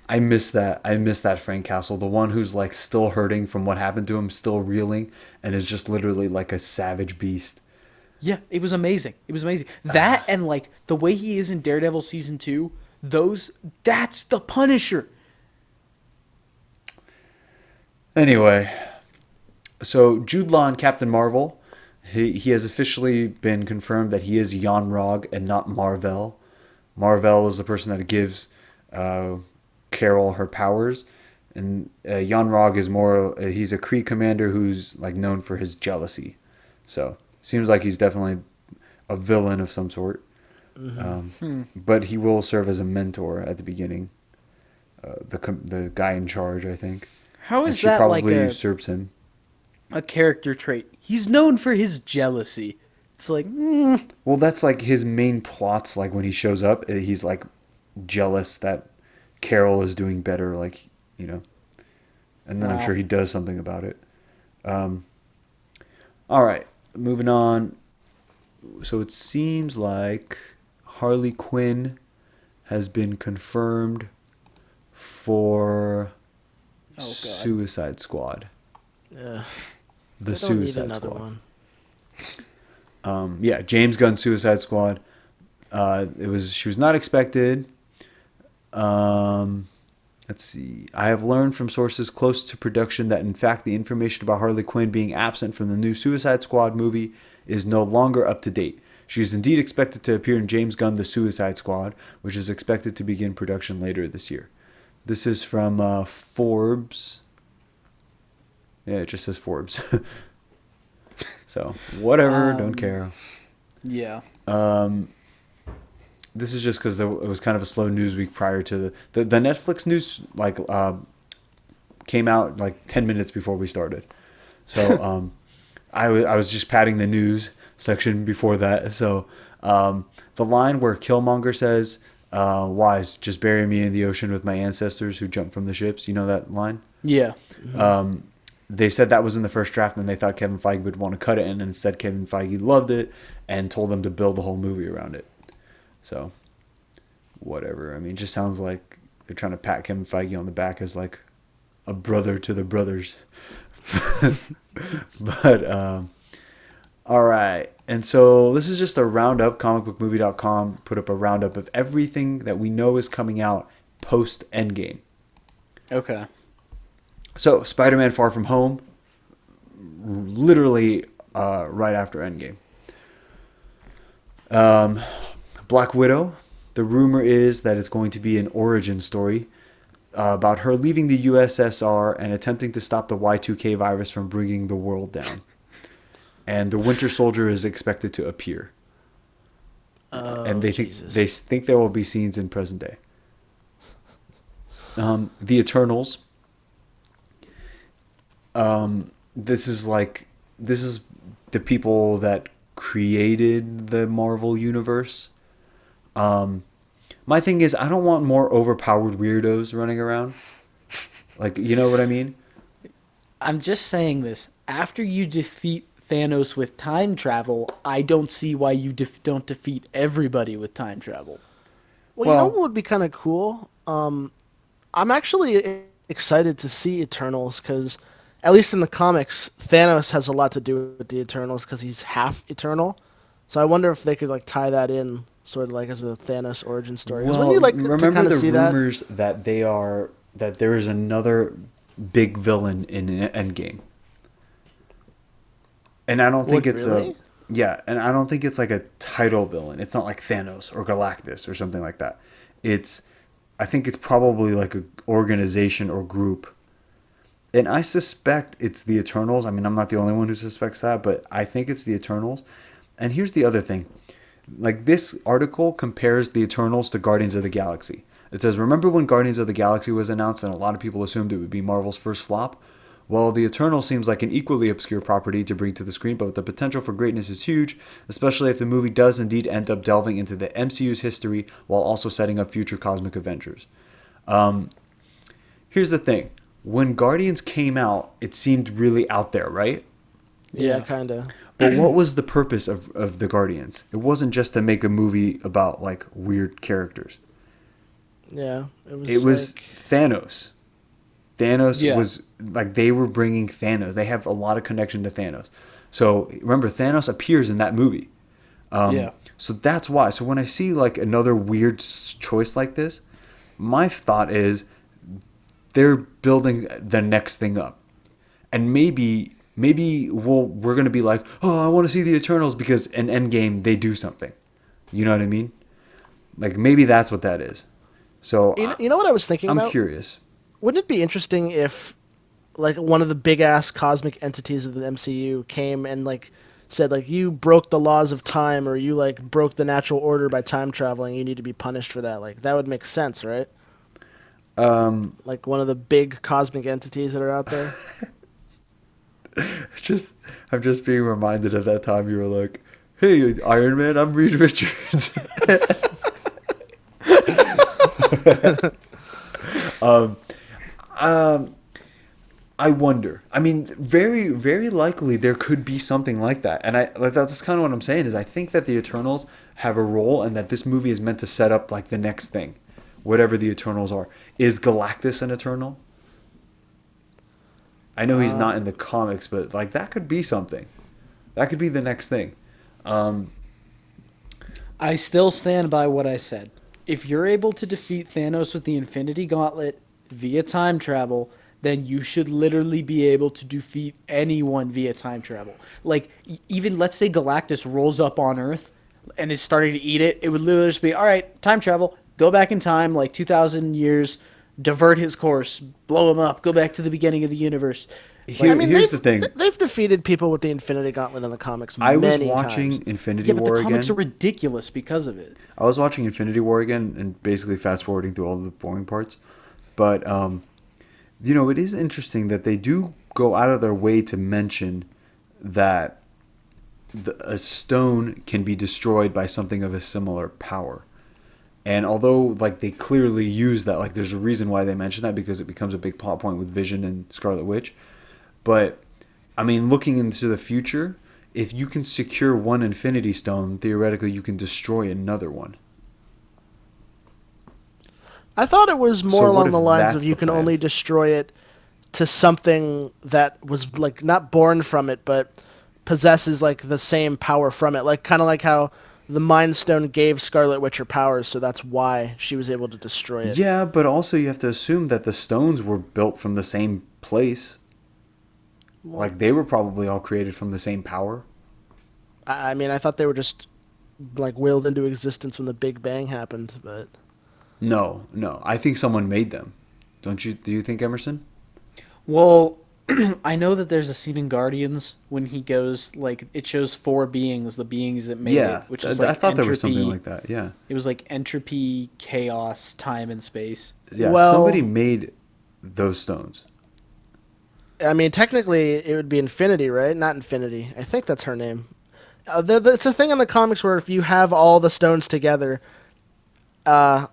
I miss that. I miss that Frank Castle, the one who's like still hurting from what happened to him, still reeling, and is just literally like a savage beast. Yeah, it was amazing. It was amazing. That and like the way he is in Daredevil season 2, that's the Punisher. Anyway, so Jude Law and Captain Marvel, he has officially been confirmed that he is Yon-Rogg and not Mar-Vell. Mar-Vell is the person that gives Carol her powers, and Yon-Rogg is more. He's a Kree commander who's like known for his jealousy. So seems like he's definitely a villain of some sort. But he will serve as a mentor at the beginning. The guy in charge, I think. How is and she that probably like usurps him. a character trait? He's known for his jealousy. It's like, Well, that's like his main plots. Like when he shows up, he's like jealous that Carol is doing better. Like and then I'm Wow. sure he does something about it. All right, moving on. So it seems like Harley Quinn has been confirmed for Suicide Squad. Yeah. The I don't need Suicide another Squad. one. Yeah, James Gunn's Suicide Squad. She was not expected. Let's see. I have learned from sources close to production that in fact the information about Harley Quinn being absent from the new Suicide Squad movie is no longer up to date. She is indeed expected to appear in James Gunn: The Suicide Squad, which is expected to begin production later this year. This is from Forbes. Yeah, it just says Forbes. So, whatever, don't care. yeah. This is just because it was kind of a slow news week prior to the Netflix news came out like 10 minutes before we started. So I was just padding the news section before that. So the line where Killmonger says, "Wise, just bury me in the ocean with my ancestors who jumped from the ships." You know that line? Yeah. They said that was in the first draft, and they thought Kevin Feige would want to cut it, and instead Kevin Feige loved it and told them to build the whole movie around it. So, whatever. I mean, it just sounds like they're trying to pat Kevin Feige on the back as like a brother to the brothers. But, all right. And so this is just a roundup. Comicbookmovie.com put up a roundup of everything that we know is coming out post Endgame. Okay. So, Spider-Man Far From Home, literally right after Endgame. Black Widow, the rumor is that it's going to be an origin story about her leaving the USSR and attempting to stop the Y2K virus from bringing the world down. And the Winter Soldier is expected to appear. And they think there will be scenes in present day. The Eternals. This is the people that created the Marvel universe. My thing is, I don't want more overpowered weirdos running around. Like, you know what I mean? I'm just saying this. After you defeat Thanos with time travel, I don't see why you don't defeat everybody with time travel. Well, you know what would be kind of cool? I'm actually excited to see Eternals because, at least in the comics, Thanos has a lot to do with the Eternals because he's half Eternal. So I wonder if they could like tie that in, sort of like as a Thanos origin story. Because Well, when you like remember to kind of the see rumors that there is another big villain in Endgame, and I don't think Would it's really? and I don't think it's like a title villain. It's not like Thanos or Galactus or something like that. I think it's probably like an organization or group. And I suspect it's the Eternals. I mean, I'm not the only one who suspects that, but I think it's the Eternals. And here's the other thing. Like, this article compares the Eternals to Guardians of the Galaxy. It says, remember when Guardians of the Galaxy was announced and a lot of people assumed it would be Marvel's first flop? Well, the Eternals seems like an equally obscure property to bring to the screen, but the potential for greatness is huge, especially if the movie does indeed end up delving into the MCU's history while also setting up future cosmic Avengers. Here's the thing. When Guardians came out, it seemed really out there, right? Yeah, kind of. But what was the purpose of the Guardians? It wasn't just to make a movie about like weird characters. Yeah, It was like... Thanos. Thanos was like, they were bringing Thanos. They have a lot of connection to Thanos. So remember, Thanos appears in that movie. So that's why. So when I see like another weird choice like this, my thought is they're building the next thing up, and maybe we're gonna be like, oh, I want to see the Eternals because in Endgame they do something. You know what I mean? Like, maybe that's what that is. So You know what I was thinking about? I'm curious. Wouldn't it be interesting if, like, one of the big ass cosmic entities of the MCU came and like said like, you broke the laws of time, or you like broke the natural order by time traveling, you need to be punished for that? Like, that would make sense, right? Like one of the big cosmic entities that are out there. I'm just being reminded of that time you were like, hey, Iron Man, I'm Reed Richards. I wonder. I mean, very, very likely there could be something like that. And that's kind of what I'm saying, is I think that the Eternals have a role, and that this movie is meant to set up like the next thing, whatever the Eternals are. Is Galactus an Eternal? I know he's not in the comics, but like, that could be something. That could be the next thing. I still stand by what I said. If you're able to defeat Thanos with the Infinity Gauntlet via time travel, then you should literally be able to defeat anyone via time travel. Like, even let's say Galactus rolls up on Earth and is starting to eat it, it would literally just be, all right, time travel, go back in time like 2,000 years, divert his course, blow him up, go back to the beginning of the universe. Here's the thing. They've defeated people with the Infinity Gauntlet in the comics I was many watching times. Infinity Yeah, but War the comics again. are ridiculous because of it. I was watching Infinity War again and basically fast forwarding through all the boring parts. But, it is interesting that they do go out of their way to mention that a stone can be destroyed by something of a similar power. And although, like, they clearly use that, like, there's a reason why they mention that, because it becomes a big plot point with Vision and Scarlet Witch. But, I mean, looking into the future, if you can secure one Infinity Stone, theoretically you can destroy another one. I thought it was more So what along if the lines that's of you the can plan? only destroy it to something that was like not born from it, but possesses like the same power from it. Like, kind of like how the Mind Stone gave Scarlet Witch her powers, so that's why she was able to destroy it. Yeah, but also you have to assume that the stones were built from the same place. Like, they were probably all created from the same power. I mean, I thought they were just like willed into existence when the Big Bang happened, but No. I think someone made them. Do you think, Emerson? Well, I know that there's a scene in Guardians when he goes like it shows four beings, the beings that made Yeah, it, which is I like thought there was something entropy. like that. Yeah, It was like entropy, chaos, time, and space. yeah. Somebody Well, made those stones. I mean, technically, it would be Infinity, right? Not Infinity. I think that's her name. It's a thing in the comics where if you have all the stones together, uh,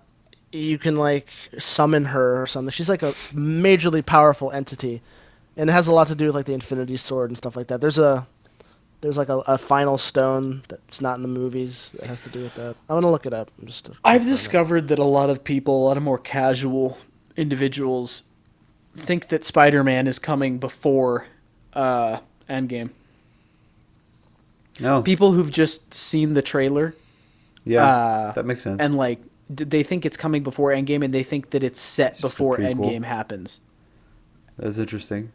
you can like summon her or something. She's like a majorly powerful entity, and it has a lot to do with like the Infinity Sword and stuff like that. There's like a final stone that's not in the movies that has to do with that. I'm gonna look it up just to I've confirm it. discovered that a lot of people, a lot of more casual individuals, think that Spider-Man is coming before Endgame. No, People who've just seen the trailer yeah, that makes sense. and like they think it's coming before Endgame, and they think that it's set It's just a before prequel. Endgame happens. That's interesting.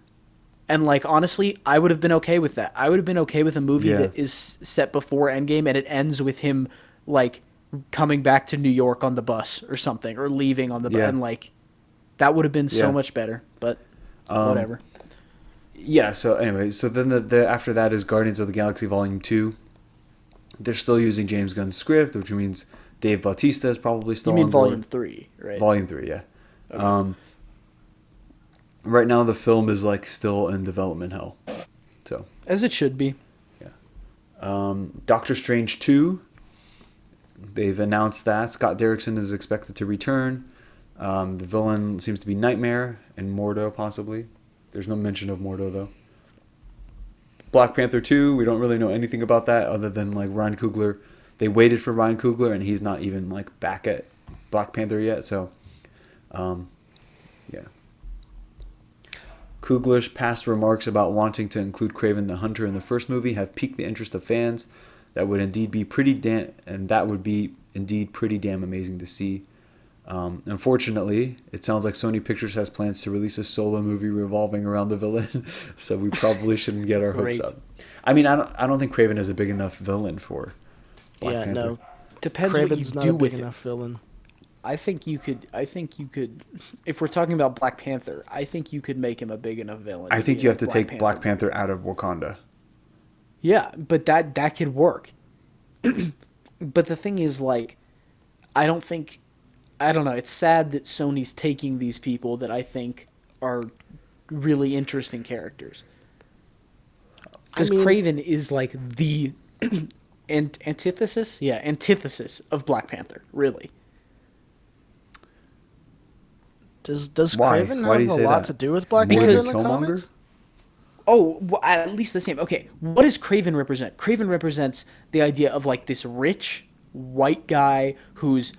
And like honestly, I would have been okay with that. I would have been okay with a movie Yeah. that is set before Endgame and it ends with him like coming back to New York on the bus or something, or leaving on the bus, Yeah. and like that would have been so Yeah. much better. But Um, whatever. Yeah. So anyway, so then the after that is Guardians of the Galaxy Volume 2. They're still using James Gunn's script, which means Dave Bautista is probably still You mean on board. Volume 3, right? Volume 3, yeah. Right now the film is like still in development hell. So, As it should be. Doctor Strange 2, they've announced that Scott Derrickson is expected to return. The villain seems to be Nightmare and Mordo possibly. There's no mention of Mordo though. Black Panther 2, we don't really know anything about that other than like Ryan Coogler. They waited for Ryan Coogler and he's not even like back at Black Panther yet, so yeah. Coogler's past remarks about wanting to include Kraven the Hunter in the first movie have piqued the interest of fans. That would indeed be pretty damn amazing to see. Unfortunately, it sounds like Sony Pictures has plans to release a solo movie revolving around the villain, so we probably shouldn't get our hopes Great. up. I mean, I don't think Kraven is a big enough villain for Black Yeah, Panther. no. Depends Kraven's what you not do a big with it. enough villain. I think you could. If we're talking about Black Panther, I think you could make him a big enough villain. I think be you in have to take Black Panther out of Wakanda. Yeah, but that could work. But the thing is, like, I don't know. It's sad that Sony's taking these people that I think are really interesting characters. Because mean- Kraven is like the antithesis of Black Panther, really. Does Why? Kraven Why do have you a say lot that? to do with Black More Panther than in the Killmonger? comics? Oh, well, at least the same. Okay, what does Craven represent? Craven represents the idea of like this rich white guy who's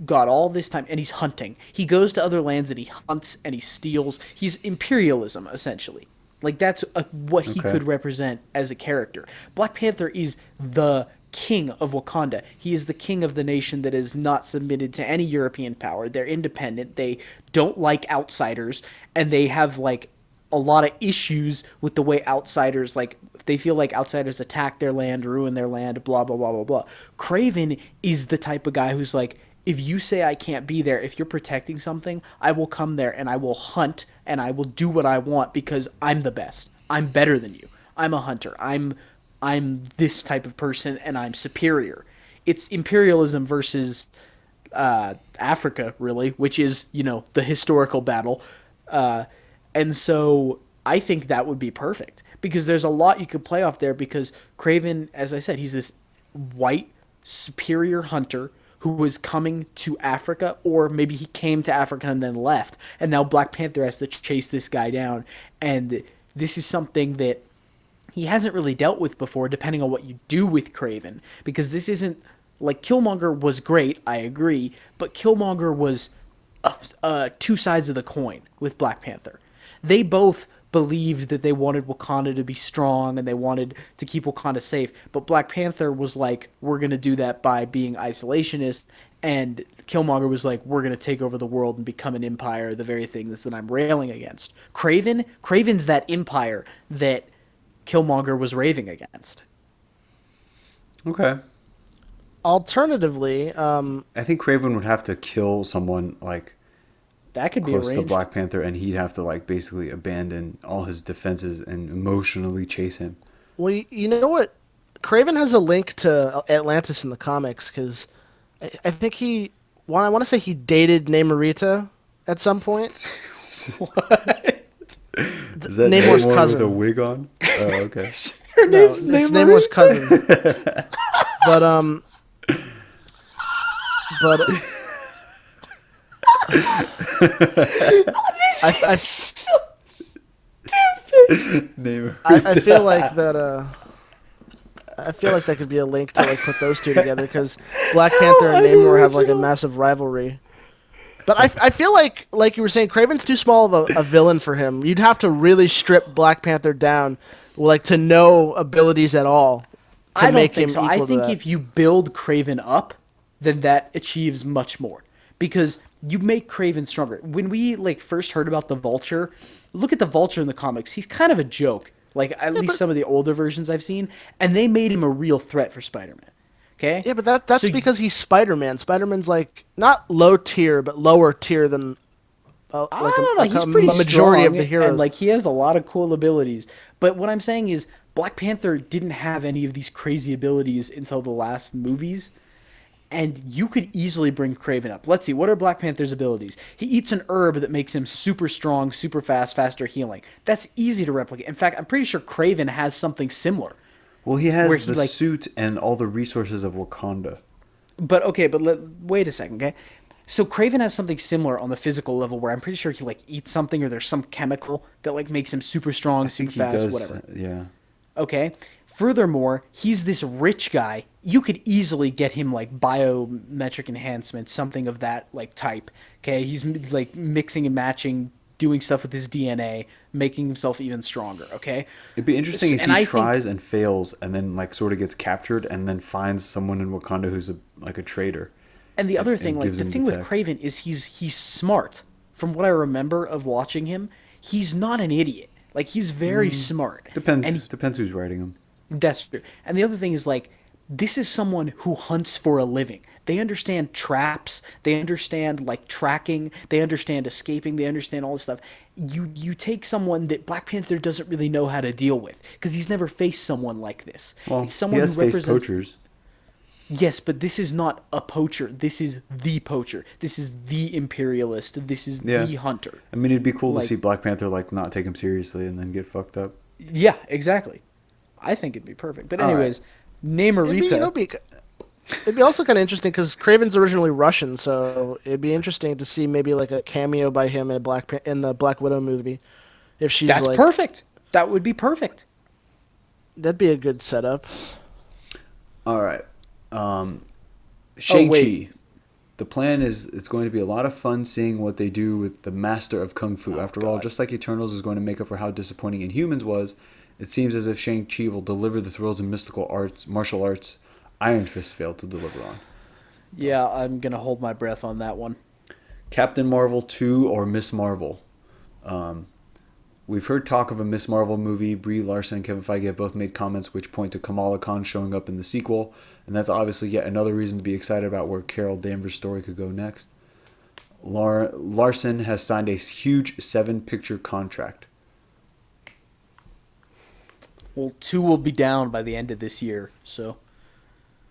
got all this time and he's hunting. He goes to other lands and he hunts and he steals. He's imperialism essentially. Like that's what he Okay. could represent as a character. Black Panther is the king of Wakanda. He is the king of the nation that is not submitted to any European power. They're independent. They don't like outsiders, and they have like a lot of issues with the way outsiders, like, they feel like outsiders attack their land, ruin their land, blah blah blah blah blah. Craven is the type of guy who's like, if you say I can't be there, if you're protecting something, I will come there and I will hunt and I will do what I want because I'm the best. I'm better than you. I'm a hunter. I'm this type of person and I'm superior. It's imperialism versus Africa, really, which is, the historical battle. And so I think that would be perfect because there's a lot you could play off there because Kraven, as I said, he's this white superior hunter who was coming to Africa, or maybe he came to Africa and then left, and now Black Panther has to chase this guy down. And this is something that he hasn't really dealt with before, depending on what you do with Kraven, because this isn't like Killmonger was great, I agree, but Killmonger was two sides of the coin with Black Panther. They both believed that they wanted Wakanda to be strong and they wanted to keep Wakanda safe, but Black Panther was like, we're going to do that by being isolationist, and Killmonger was like, we're going to take over the world and become an empire, the very things that I'm railing against. Kraven's that empire that Killmonger was raving against. Okay. Alternatively, I think Kraven would have to kill someone like That could be close to arranged. Black Panther, and he'd have to like basically abandon all his defenses and emotionally chase him. Well, you know what? Craven has a link to Atlantis in the comics because I think well, I want to say he dated Namorita at some point. What? Is that Namor's Namor cousin. with a wig on? Oh, okay. Her No, name's it's Namorita? Namor's cousin. but I Namor. I feel like that. I feel like that could be a link to like put those two together because Black Panther and Namor have like a massive rivalry. But I feel like you were saying, Kraven's too small of a villain for him. You'd have to really strip Black Panther down, like to no abilities at all, to I don't make think him so. equal I to think that. if you build Craven up, then that achieves much more. Because you make Craven stronger. When we like first heard about the Vulture, look at the Vulture in the comics. He's kind of a joke. Like at least some of the older versions I've seen, and they made him a real threat for Spider-Man. Okay? Yeah, but that's So because he's Spider-Man. Spider-Man's like not low tier, but lower tier than I don't know. He's pretty a majority strong, of the heroes. and like he has a lot of cool abilities. But what I'm saying is, Black Panther didn't have any of these crazy abilities until the last movies, and you could easily bring Craven up. Let's see, what are Black Panther's abilities? He eats an herb that makes him super strong, super fast, faster healing. That's easy to replicate. In fact, I'm pretty sure Craven has something similar. Well, he has Where he, the like- suit and all the resources of Wakanda. But okay, wait a second, okay? So Craven has something similar on the physical level where I'm pretty sure he like eats something or there's some chemical that like makes him super strong, I super think he fast, does. whatever. Yeah. Okay. Furthermore, he's this rich guy. You could easily get him like biometric enhancement, something of that like type. Okay, he's like mixing and matching, doing stuff with his DNA, making himself even stronger. Okay, It'd be interesting if And he I tries and fails, and then like sort of gets captured, and then finds someone in Wakanda who's like a traitor. And the other and thing, like gives the him thing the with tech. Craven is he's smart. From what I remember of watching him, he's not an idiot. Like he's very smart. Depends. And Depends who's writing him. That's true. And the other thing is like this is someone who hunts for a living. They understand traps, they understand like tracking, they understand escaping, they understand all this stuff. You take someone that Black Panther doesn't really know how to deal with because he's never faced someone like this. Well, It's someone he has who faced represents poachers. Yes, but this is not a poacher. This is the poacher. This is the imperialist. This is Yeah. the hunter. I mean, it'd be cool Like- to see Black Panther like not take him seriously and then get fucked up. Yeah, exactly. I think it'd be perfect. But All right. anyways, Namorita. It'd be also kind of interesting because Craven's originally Russian, so it'd be interesting to see maybe like a cameo by him in in the Black Widow movie. If she's That's like, perfect. That would be perfect. that'd be a good setup. All right. Shang-Chi. wait. The plan is it's going to be a lot of fun seeing what they do with the master of Kung Fu. After all, just like Eternals is going to make up for how disappointing Inhumans was, it seems as if Shang-Chi will deliver the thrills of martial arts Iron Fist failed to deliver on. Yeah, I'm going to hold my breath on that one. Captain Marvel 2 or Miss Marvel. We've heard talk of a Miss Marvel movie. Brie Larson and Kevin Feige have both made comments which point to Kamala Khan showing up in the sequel, and that's obviously yet another reason to be excited about where Carol Danvers' story could go next. Larson has signed a huge 7-picture contract. Well, 2 will be down by the end of this year, so...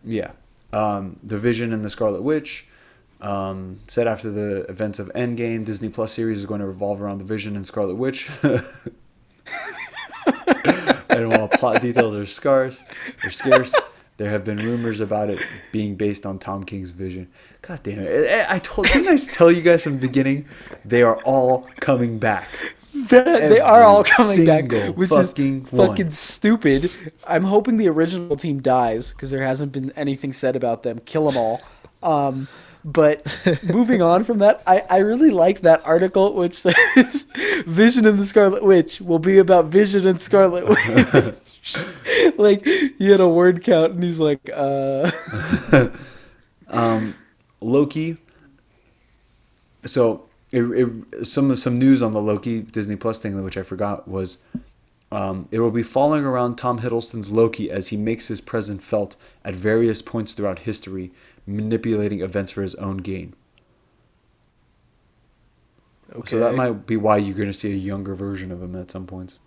Yeah. The Vision and the Scarlet Witch. Said after the events of Endgame, Disney Plus series is going to revolve around the Vision and Scarlet Witch. And while plot details are scarce, there have been rumors about it being based on Tom King's vision. God damn it! Didn't I tell you guys from the beginning? They are all coming back. They are all coming back, single which is fucking one. fucking stupid. I'm hoping the original team dies because there hasn't been anything said about them. Kill them all. But moving on from that, I really like that article which says Vision and the Scarlet Witch will be about Vision and Scarlet Witch. Like he had a word count and he's like, Loki. So some news on the Loki Disney Plus thing, which I forgot, was it will be following around Tom Hiddleston's Loki as he makes his presence felt at various points throughout history, manipulating events for his own gain. Okay. So that might be why you're going to see a younger version of him at some points.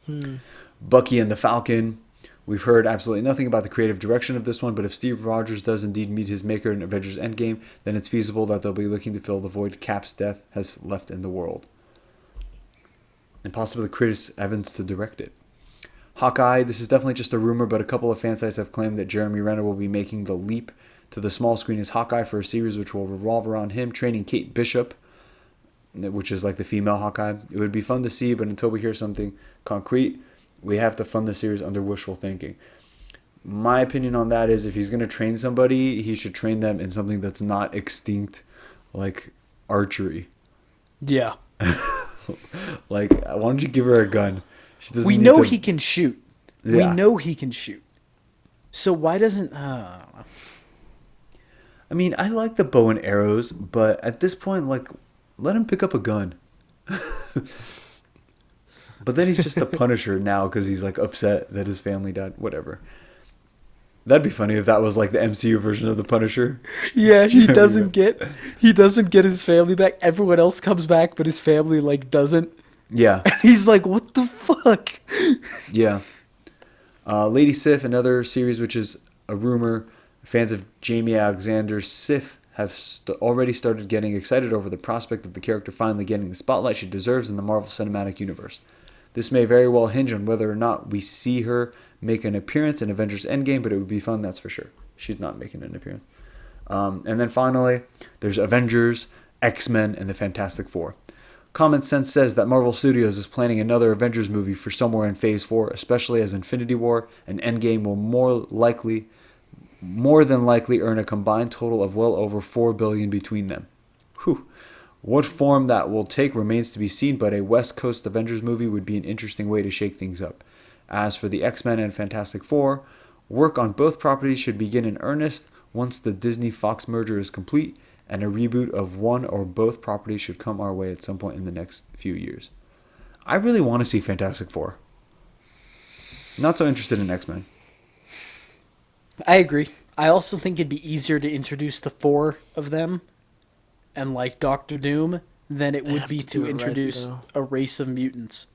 Hmm. Bucky and the Falcon. We've heard absolutely nothing about the creative direction of this one, but if Steve Rogers does indeed meet his maker in Avengers Endgame, then it's feasible that they'll be looking to fill the void Cap's death has left in the world. And possibly Chris Evans to direct it. Hawkeye, this is definitely just a rumor, but a couple of fan sites have claimed that Jeremy Renner will be making the leap to the small screen as Hawkeye for a series which will revolve around him training Kate Bishop, which is like the female Hawkeye. It would be fun to see, but until we hear something concrete, we have to fund the series under wishful thinking. My opinion on that is if he's going to train somebody, he should train them in something that's not extinct, like archery. Yeah. Like, why don't you give her a gun? We know he can shoot. Yeah. We know he can shoot. So why doesn't... I mean, I like the bow and arrows, but at this point, like, let him pick up a gun. But then he's just a Punisher now because he's like upset that his family died. Whatever. That'd be funny if that was like the MCU version of the Punisher. Yeah, he doesn't get his family back. Everyone else comes back, but his family like doesn't. Yeah. And he's like, what the fuck? Yeah. Lady Sif, another series which is a rumor. Fans of Jamie Alexander's Sif have already started getting excited over the prospect of the character finally getting the spotlight she deserves in the Marvel Cinematic Universe. This may very well hinge on whether or not we see her make an appearance in Avengers Endgame, but it would be fun, that's for sure. She's not making an appearance. And then finally, there's Avengers, X-Men, and the Fantastic Four. Common sense says that Marvel Studios is planning another Avengers movie for somewhere in Phase 4, especially as Infinity War and Endgame will more than likely earn a combined total of well over $4 billion between them. Whew. What form that will take remains to be seen, but a West Coast Avengers movie would be an interesting way to shake things up. As for the X-Men and Fantastic Four, work on both properties should begin in earnest once the Disney-Fox merger is complete, and a reboot of one or both properties should come our way at some point in the next few years. I really want to see Fantastic Four. Not so interested in X-Men. I agree. I also think it'd be easier to introduce the four of them and like Doctor Doom than it would be to introduce a race of mutants.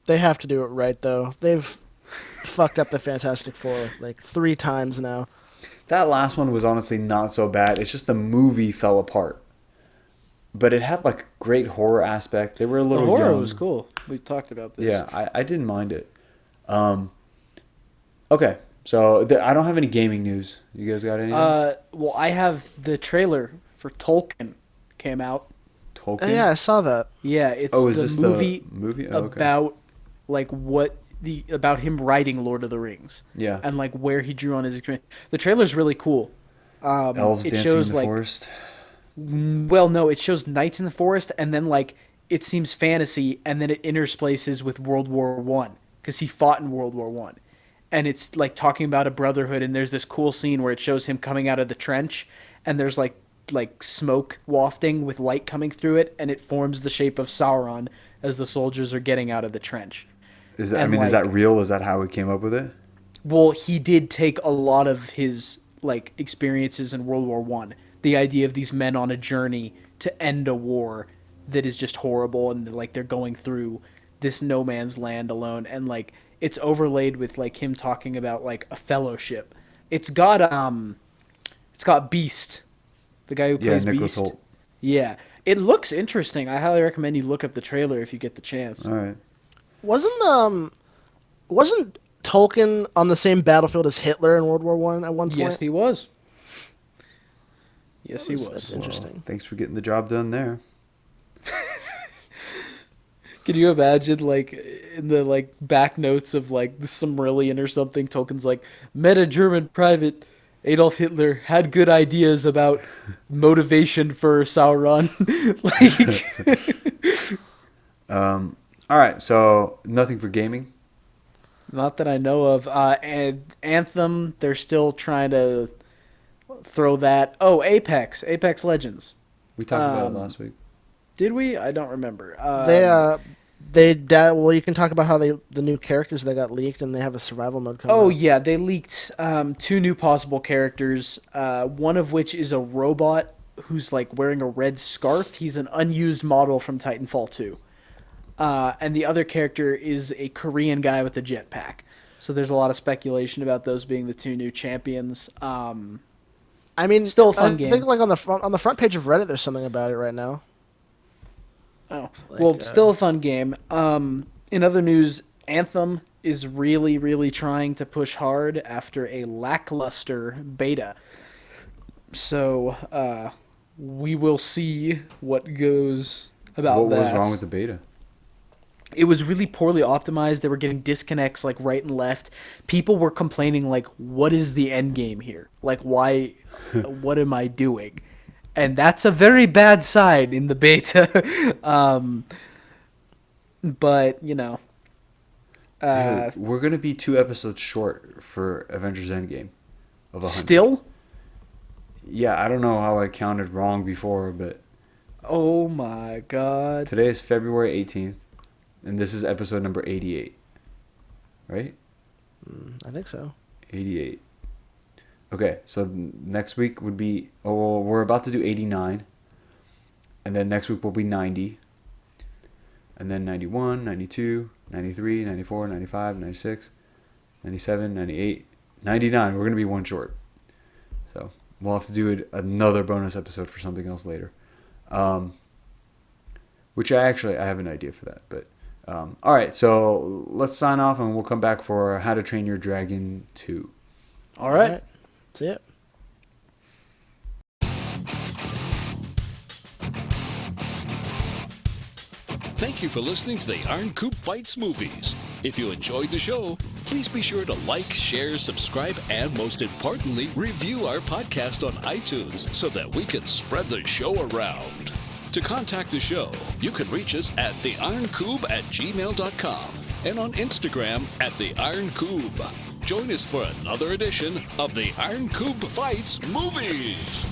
They have to do it right, though. They've fucked up the Fantastic Four like 3 times now. That last one was honestly not so bad. It's just the movie fell apart. But it had like great horror aspect. They were a little The horror young. was cool. We talked about this. Yeah, I didn't mind it. Okay, so I don't have any gaming news. You guys got anything? Well, I have the trailer for Tolkien came out. Tolkien? Yeah, I saw that. Yeah, it's is the this movie, the movie? Oh, okay. about like about him writing Lord of the Rings. Yeah. And like where he drew on his experience. The trailer's really cool. Elves it dancing shows in the like forest. well, no, it shows knights in the forest, and then like it seems fantasy, and then it intersplaces with World War One because he fought in World War One, and it's like talking about a brotherhood. And there's this cool scene where it shows him coming out of the trench, and there's like smoke wafting with light coming through it, and it forms the shape of Sauron as the soldiers are getting out of the trench. Is that? And, is that real? Is that how he came up with it? Well, he did take a lot of his like experiences in World War One. The idea of these men on a journey to end a war that is just horrible, and like they're going through this no man's land alone, and like it's overlaid with like him talking about like a fellowship. It's got Beast, the guy who plays Nicholas Beast. Hoult. Yeah, it looks interesting. I highly recommend you look up the trailer if you get the chance. All right. Wasn't Tolkien on the same battlefield as Hitler in World War One at one point? Yes, he was. Yes, he was. That's interesting. Well, thanks for getting the job done there. Can you imagine, like, in the, like, back notes of, like, the Silmarillion or something, Tolkien's like, met a German private, Adolf Hitler, had good ideas about motivation for Sauron. All right, so nothing for gaming? Not that I know of. And Anthem, they're still trying to throw that. Oh, Apex Legends. We talked about it last week. Did we? I don't remember. Well, you can talk about how the new characters that got leaked, and they have a survival mode coming. Oh out. yeah, they leaked 2 new possible characters. One of which is a robot who's like wearing a red scarf. He's an unused model from Titanfall 2. And the other character is a Korean guy with a jetpack. So there's a lot of speculation about those being the two new champions. I mean, still a fun game. I think like on the front page of Reddit, there's something about it right now. Oh, well, still a fun game. In other news, Anthem is really, really trying to push hard after a lackluster beta. So we will see what goes about that. What was wrong with the beta? It was really poorly optimized. They were getting disconnects like right and left. People were complaining like, what is the end game here? Like, why, what am I doing? And that's a very bad sign in the beta. But, you know. Dude, we're going to be 2 episodes short for Avengers Endgame. Of 100. Still? Yeah, I don't know how I counted wrong before, but... Oh my god. Today is February 18th, and this is episode number 88. Right? I think so. 88. Okay, so next week would be... Oh, well, we're about to do 89. And then next week will be 90. And then 91, 92, 93, 94, 95, 96, 97, 98, 99. We're going to be 1 short. So we'll have to do another bonus episode for something else later. Which I have an idea for that. But all right, so let's sign off and we'll come back for How to Train Your Dragon 2. All right. That's it. Thank you for listening to the Iron Coop Fights Movies. If you enjoyed the show, please be sure to like, share, subscribe, and most importantly, review our podcast on iTunes so that we can spread the show around. To contact the show, you can reach us at theironcoob@gmail.com and on Instagram at theironcoob. Join us for another edition of the Iron Coop Fights Movies.